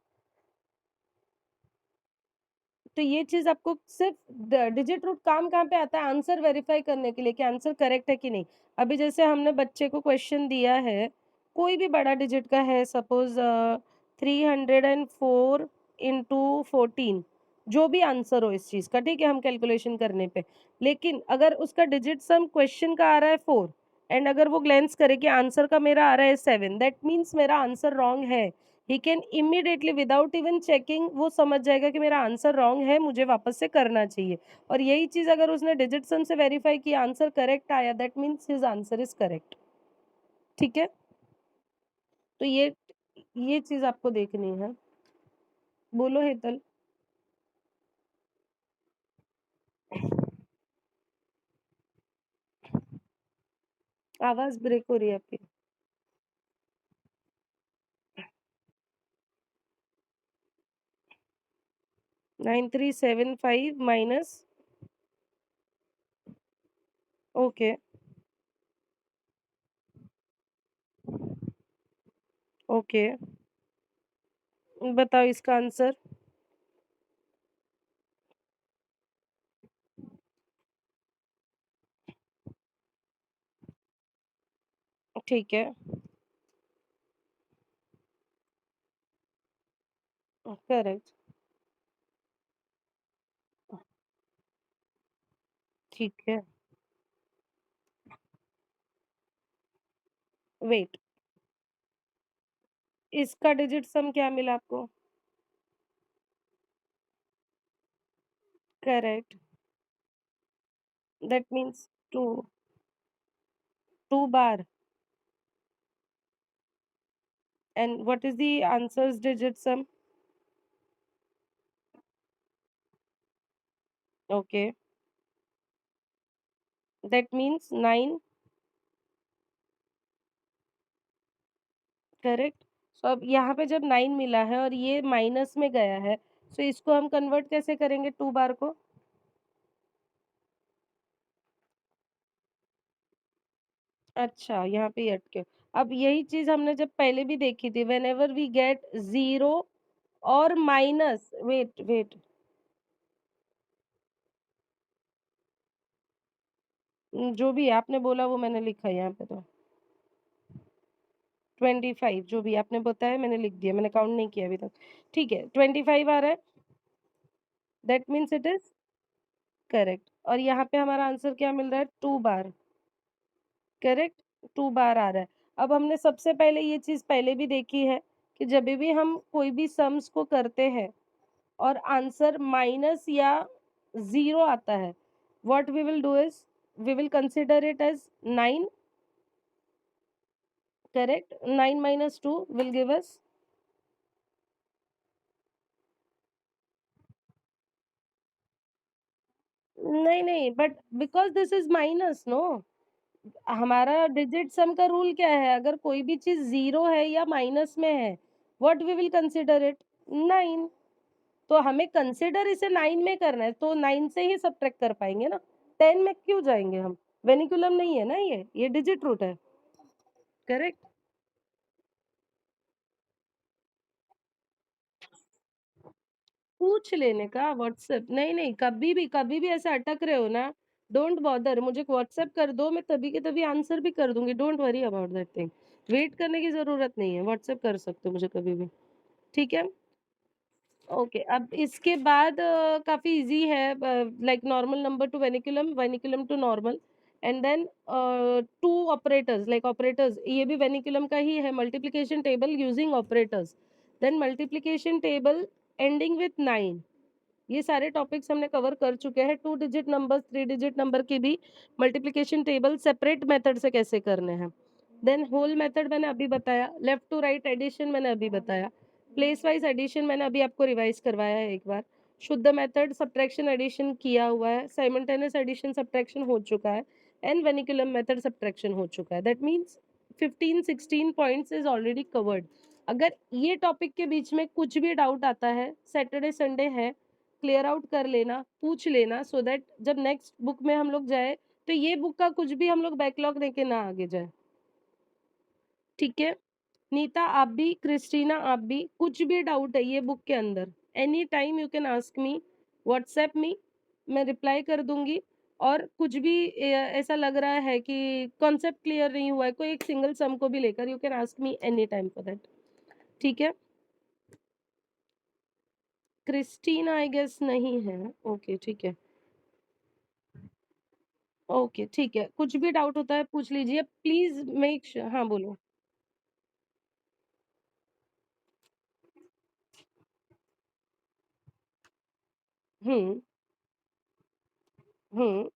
तो ये चीज़ आपको सिर्फ डिजिट रूट काम कहाँ पे आता है? आंसर वेरीफाई करने के लिए कि आंसर करेक्ट है कि नहीं। अभी जैसे हमने बच्चे को क्वेश्चन दिया है, कोई भी बड़ा डिजिट का है, सपोज 304 इंटू 14, जो भी आंसर हो इस चीज़ का, ठीक है, हम कैलकुलेशन करने पे। लेकिन अगर उसका डिजिट सम क्वेश्चन का आ रहा है 4 एंड अगर वो ग्लेंस करे कि आंसर का मेरा आ रहा है 7, दैट मीन्स मेरा आंसर रॉन्ग है। He can immediately without even checking वो समझ जाएगा कि मेरा आंसर रॉन्ग है, मुझे वापस से करना चाहिए। और यही चीज़ अगर उसने डिजिट सम से वेरीफाई किया, आंसर करेक्ट आया, that means his answer is correct. ठीक है? तो ये चीज़ आपको देखनी है। बोलो हेतल। आवाज़ ब्रेक हो रही है आपकी। 9375 माइनस। Okay, okay. बताओ इसका आंसर। ठीक है, करेक्ट। ठीक है, वेट, इसका डिजिट सम क्या मिला आपको? Correct, that means 2, 2 bar. And what is the answer's digit sum? Okay, that means 9, correct. So अब यहाँ पे जब 9 मिला है और ये माइनस में गया है, सो इसको हम कन्वर्ट कैसे करेंगे 2 बार को? अच्छा, यहाँ पे ही अटके। अब यही चीज़ हमने जब पहले भी देखी थी, व्हेनेवर वी गेट 0 और माइनस, वेट, वेट, जो भी आपने बोला वो मैंने लिखा है यहाँ पे तो। 25 जो भी आपने बताया मैंने लिख दिया, मैंने काउंट नहीं किया अभी तक। ठीक है, 25 आ रहा है, that means it is correct. और यहाँ पे हमारा आंसर क्या मिल रहा है? 2 बार, करेक्ट, 2 बार आ रहा है। अब हमने सबसे पहले ये चीज़ पहले भी देखी है कि जभी भी हम कोई भी सम्स को करते हैं और आंसर माइनस या 0 आता है, what we will do is we will consider it as 9, correct? 9 minus 2 will give us, नहीं, नहीं, but because this is minus no. हमारा डिजिट सम का रूल क्या है? अगर कोई भी चीज़ 0 है या माइनस में है, what we will consider it? 9। तो हमें कंसीडर इसे 9 में करना है, तो 9 से ही सब्ट्रैक्ट कर पाएँगे ना, 10 में क्यों जाएँगे हम? वेनिकुलम नहीं है ना ये डिजिट रूट है, करेक्ट? पूछ लेने का व्हाट्सएप, नहीं, नहीं, कभी भी ऐसे अटक रहे हो ना, डोंट बॉदर, मुझे व्हाट्सएप कर दो, मैं तभी के तभी आंसर भी कर दूँगी, don't worry about that thing. Wait करने की ज़रूरत नहीं है, व्हाट्सएप कर सकते हो मुझे कभी भी, ठीक है? ओके, अब इसके बाद काफ़ी ईज़ी है, like normal number to vinculum, vinculum to normal and then 2 operators, like operators, ये भी वेनिकुलम का ही है, multiplication table using operators, then multiplication table ending with 9। ये सारे टॉपिक्स हमने कवर कर चुके हैं। 2 डिजिट नंबर्स, 3 डिजिट नंबर की भी मल्टिप्लिकेशन टेबल सेपरेट मेथड से कैसे करने हैं। देन होल मेथड मैंने अभी बताया, लेफ्ट टू राइट एडिशन मैंने अभी बताया, प्लेस वाइज एडिशन मैंने अभी आपको रिवाइज करवाया है एक बार। शुद्ध मेथड सब्ट्रैक्शन एडिशन किया हुआ है, साइमल्टेनियस एडिशन सब्ट्रैक्शन हो चुका है एंड वेनिकुलम मेथड सब्ट्रैक्शन हो चुका है। That means 15-16 points is already covered. अगर ये टॉपिक के बीच में कुछ भी डाउट आता है, सैटरडे संडे है, क्लियर आउट कर लेना, पूछ लेना सो दैट जब नेक्स्ट बुक में हम लोग जाए, तो ये बुक का कुछ भी हम लोग बैकलॉग लेके ना आगे जाए। ठीक है? नीता आप भी, क्रिस्टीना आप भी, कुछ भी डाउट है ये बुक के अंदर, any time you can ask me, WhatsApp me, मैं रिप्लाई कर दूंगी। और कुछ भी ऐसा लग रहा है कि कॉन्सेप्ट क्लियर नहीं हुआ है, कोई एक सिंगल सम को भी लेकर you can ask me any time for that. ठीक है? क्रिस्टीना आई गेस नहीं है। ओके ठीक है। ओके ठीक है, कुछ भी डाउट होता है पूछ लीजिए, प्लीज मेक श्योर। हाँ बोलो। Hmm. Hmm.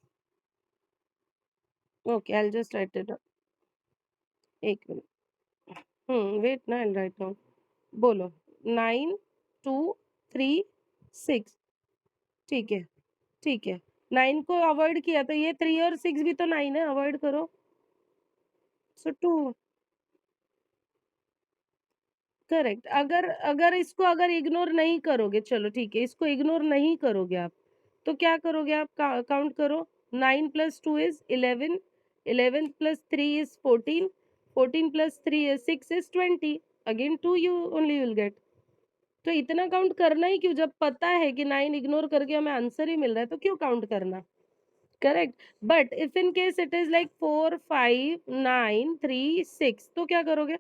Okay I just write it. एक मिनट। वेट ना, आई राइट नाउ। बोलो। 9 2 3 6। ठीक है। ठीक है। 9 को अवॉइड किया तो ये 3 और 6 भी तो 9 है, अवॉइड करो। सो 2। करेक्ट। अगर अगर इसको अगर इग्नोर नहीं करोगे, चलो ठीक है, इसको इग्नोर नहीं करोगे आप, तो क्या करोगे आप? काउंट करो। 9 + 2 is 11, 11 + 3 is 14, 14 + 3 is 6 is 20, again 2 you only will get. तो इतना काउंट करना ही क्यों, जब पता है कि 9 इग्नोर करके हमें आंसर ही मिल रहा है, तो क्यों काउंट करना? Correct. But if in case it is like 4 5 9 3 6, तो क्या करोगे?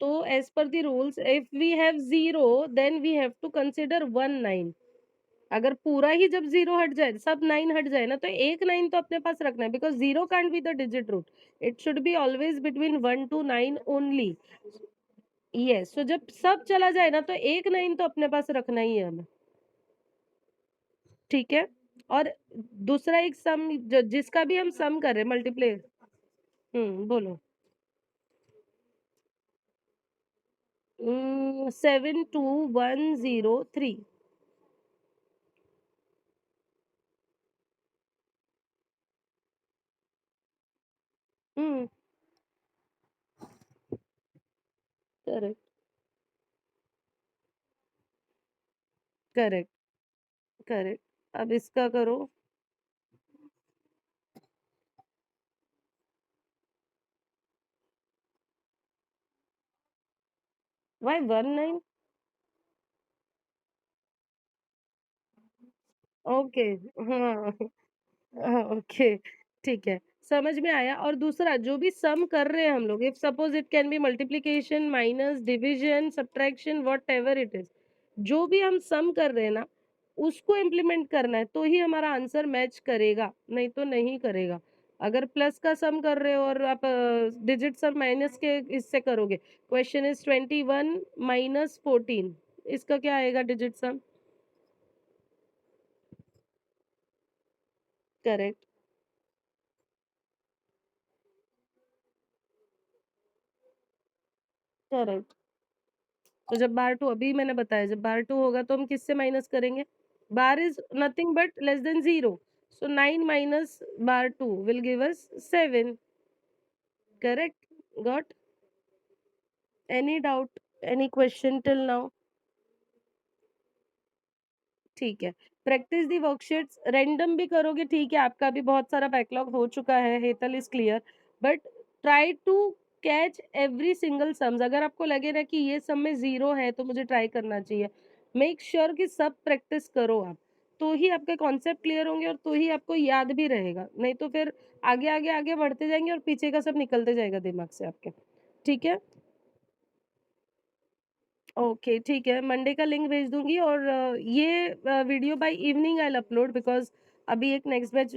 तो एज पर the rules, if we have 0 then we have to consider 1 9। अगर पूरा ही जब 0 हट जाए, सब 9 हट जाए ना, तो एक 9 तो अपने पास रखना है, because 0 can't be the digit root, it should be always between 1 to 9 only. Yes, so जब सब चला जाए ना, तो एक 9 तो अपने पास रखना ही है हमें। ठीक है? और दूसरा एक सम जिसका भी हम सम कर रहे हैं, मल्टीप्लाई। बोलो। 72103। हम्म। करेक्ट। करेक्ट। करेक्ट। अब इसका करो। वाई 1 9? ओके। हाँ। हाँ, ओके। ठीक है, समझ में आया। और दूसरा जो भी सम कर रहे हैं हम लोग, if suppose it can B multiplication, minus, division, subtraction, what ever it is, जो भी हम सम कर रहे हैं ना, उसको इम्प्लीमेंट करना है, तो ही हमारा आंसर मैच करेगा, नहीं तो नहीं करेगा। अगर प्लस का सम कर रहे हो और आप डिजिट सम माइनस के इससे करोगे, क्वेश्चन इज 21 - 14, इसका क्या आएगा डिजिट सम? करेक्ट। करेक्ट। तो जब बार टू, अभी मैंने बताया, जब बार टू होगा तो हम किससे माइनस करेंगे? Bar is nothing but less than 0, so 9 minus bar two will give us 7। Correct. Got? Any doubt? Any question till now? ठीक है। प्रैक्टिस दी वर्कशीट्स, रैंडम भी करोगे ठीक है, आपका भी बहुत सारा बैकलॉग हो चुका है, Hetal is clear. But try to catch every single sums. अगर आपको लगे ना कि ये सम में 0 है तो मुझे ट्राई करना चाहिए, मेक श्योर कि सब प्रैक्टिस करो आप, तो ही आपके कॉन्सेप्ट क्लियर होंगे और तो ही आपको याद भी रहेगा, नहीं तो फिर आगे आगे आगे बढ़ते जाएंगे और पीछे का सब निकलते जाएगा दिमाग से आपके। ठीक है? ओके ठीक है, मंडे का लिंक भेज दूंगी। और ये video bye evening I upload, because अभी एक नेक्स्ट बैच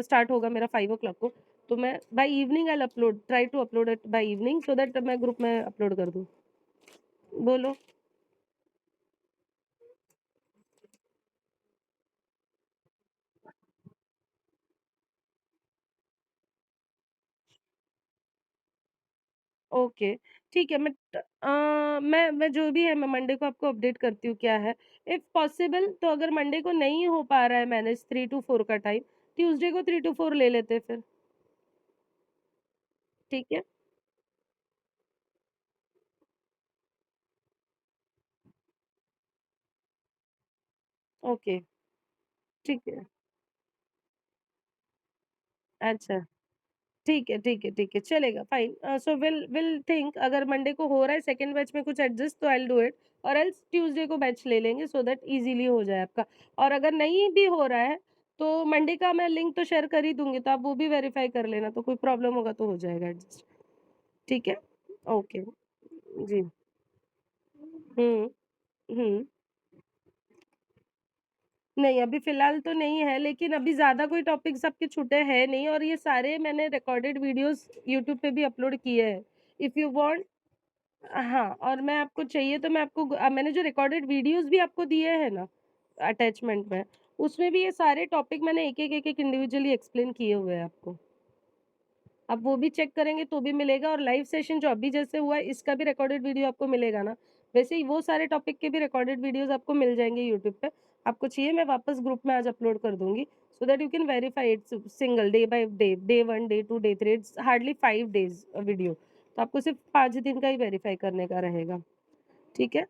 स्टार्ट होगा मेरा 5 o'clock को, तो मैं by evening I upload, try to upload it by evening so that मैं ग्रुप में अपलोड कर दूँ। बोलो। ओके ठीक है, मैं जो भी है मैं मंडे को आपको अपडेट करती हूँ क्या है। इफ पॉसिबल तो अगर मंडे को नहीं हो पा रहा है मैनेज 3 to 4 का टाइम, ट्यूसडे को 3 टू 4 ले लेते फिर, ठीक है? ओके, ठीक है। अच्छा, ठीक है, ठीक है, ठीक है, चलेगा फाइन। सो विल थिंक अगर मंडे को हो रहा है सेकंड बैच में कुछ एडजस्ट तो आई विल डू इट, और एल्स ट्यूसडे को बैच ले लेंगे सो दैट ईज़िली हो जाए आपका। और अगर नहीं भी हो रहा है, तो मंडे का मैं लिंक तो शेयर कर ही दूँगी, तो आप वो भी वेरीफाई कर लेना, तो कोई प्रॉब्लम होगा तो हो जाएगा एडजस्ट। ठीक है? ओके, जी। हुँ, हुँ। नहीं, अभी फ़िलहाल तो नहीं है, लेकिन अभी ज़्यादा कोई टॉपिक्स आपके छूटे हैं नहीं, और ये सारे मैंने रिकॉर्डेड वीडियोज़ यूट्यूब पे भी अपलोड किए हैं। इफ यू वांट, हाँ, और मैं आपको चाहिए तो मैं आपको मैंने जो रिकॉर्डेड वीडियोज़ भी आपको दिए हैं ना अटैचमेंट में, उसमें भी ये सारे टॉपिक मैंने एक-एक, एक-एक इंडिविजुअली एक्सप्लेन किए हुए हैं आपको। आप वो भी चेक करेंगे तो भी मिलेगा, और लाइव सेशन जो अभी जैसे हुआ है इसका भी रिकॉर्डेड वीडियो आपको मिलेगा ना, वैसे ही वो सारे टॉपिक के भी रिकॉर्डेड वीडियोज़ आपको मिल जाएँगे यूट्यूब पे। आपको चाहिए मैं वापस ग्रुप में आज अपलोड कर दूँगी, so that you can verify it single day by day, day 1, day 2, day 3, it's hardly 5 days video. तो आपको सिर्फ 5 दिन का ही वेरीफाई करने का रहेगा, ठीक है?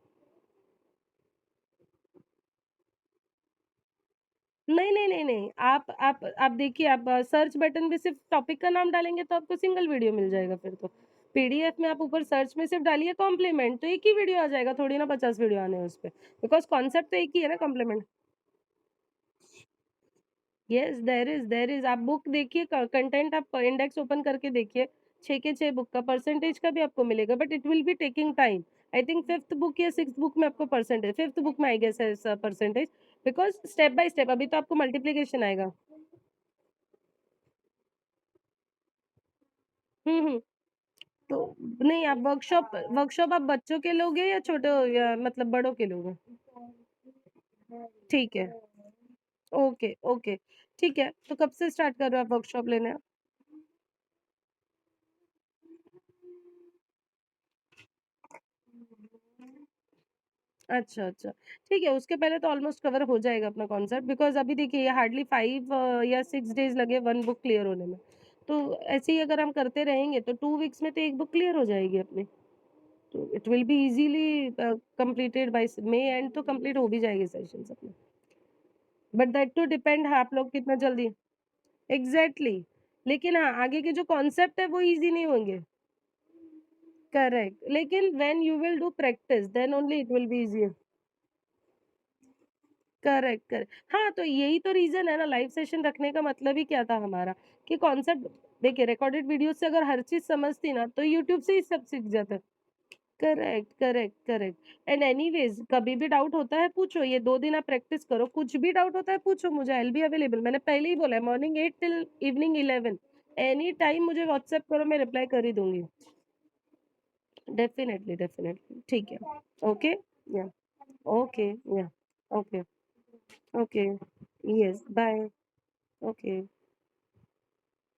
नहीं, नहीं, नहीं, नहीं। आप देखिए, आप सर्च बटन में सिर्फ़ टॉपिक का नाम डालेंगे तो आपको सिंगल वीडियो मिल जाएगा फिर तो। पीडीएफ में आप ऊपर सर्च में सिर्फ़ डालिए कॉम्प्लीमेंट, तो एक ही वीडियो आ जाएगा, थोड़ी ना 50 वीडियो आने हैं उसपे। बिकॉज़ कॉन्सेप्ट तो एक ही है ना कॉम्प्लीमेंट। येस, देयर इज़ आप बुक देखिए, क कंटेंट आप इंडेक्स ओपन करके देखिए, 6 के 6 बुक का परसेंटेज का भी आपको मिलेगा, but it will be taking time. I think 5th book या 6th बुक में आपको परसेंटेज, 5th बुक में आई गेस है percentage, because step by step अभी तो आपको मल्टिप्लिकेशन आएगा। हुँ, हुँ। तो नहीं, आप वर्कशॉप आप बच्चों के लोगे या छोटे, या मतलब बड़ों के लोगे? ठीक है, ओके, ओके, ठीक है। तो कब से स्टार्ट कर रहे हो आप वर्कशॉप लेना? अच्छा, अच्छा। ठीक है, उसके पहले तो ऑलमोस्ट कवर हो जाएगा अपना कॉन्सेप्ट, बिकॉज़ अभी देखिए ये हार्डली 5 या 6 डेज़ लगे 1 बुक क्लियर होने में। तो ऐसे ही अगर हम करते रहेंगे तो 2 वीक्स में तो 1 बुक क्लियर हो जाएगी अपनी। तो it will be easily completed by May end, तो कंप्लीट हो भी जाएगी सेशंस अपने। बट दैट टू डिपेंड है आप लोग कितना जल्दी। एग्ज़ैक्टली, लेकिन हाँ, आगे के जो कॉन्सेप्ट है वो ईज़ी नहीं होंगे। करेक्ट, लेकिन when you will do practice then only it will be easier. Correct, correct. हाँ, तो यही तो रीज़न है ना, लाइव सेशन रखने का मतलब ही क्या था हमारा, कि कॉन्सेप्ट देखिए, रिकॉर्डेड वीडियो से अगर हर चीज़ समझती ना तो यूट्यूब से ही सब सीख जाता। Correct, correct, correct. And anyways कभी भी डाउट होता है पूछो, ये 2 दिन आप प्रैक्टिस करो, कुछ भी डाउट होता है पूछो मुझे, आई विल बी अवेलेबल। मैंने पहले ही बोला है, morning 8 till evening 11, any time मुझे व्हाट्सएप करो, मैं रिप्लाई कर ही दूँगी। डेफ़िनेटली, डेफ़िनेटली, ठीक है। ओके, या ओके, या okay, okay, yes, bye, okay.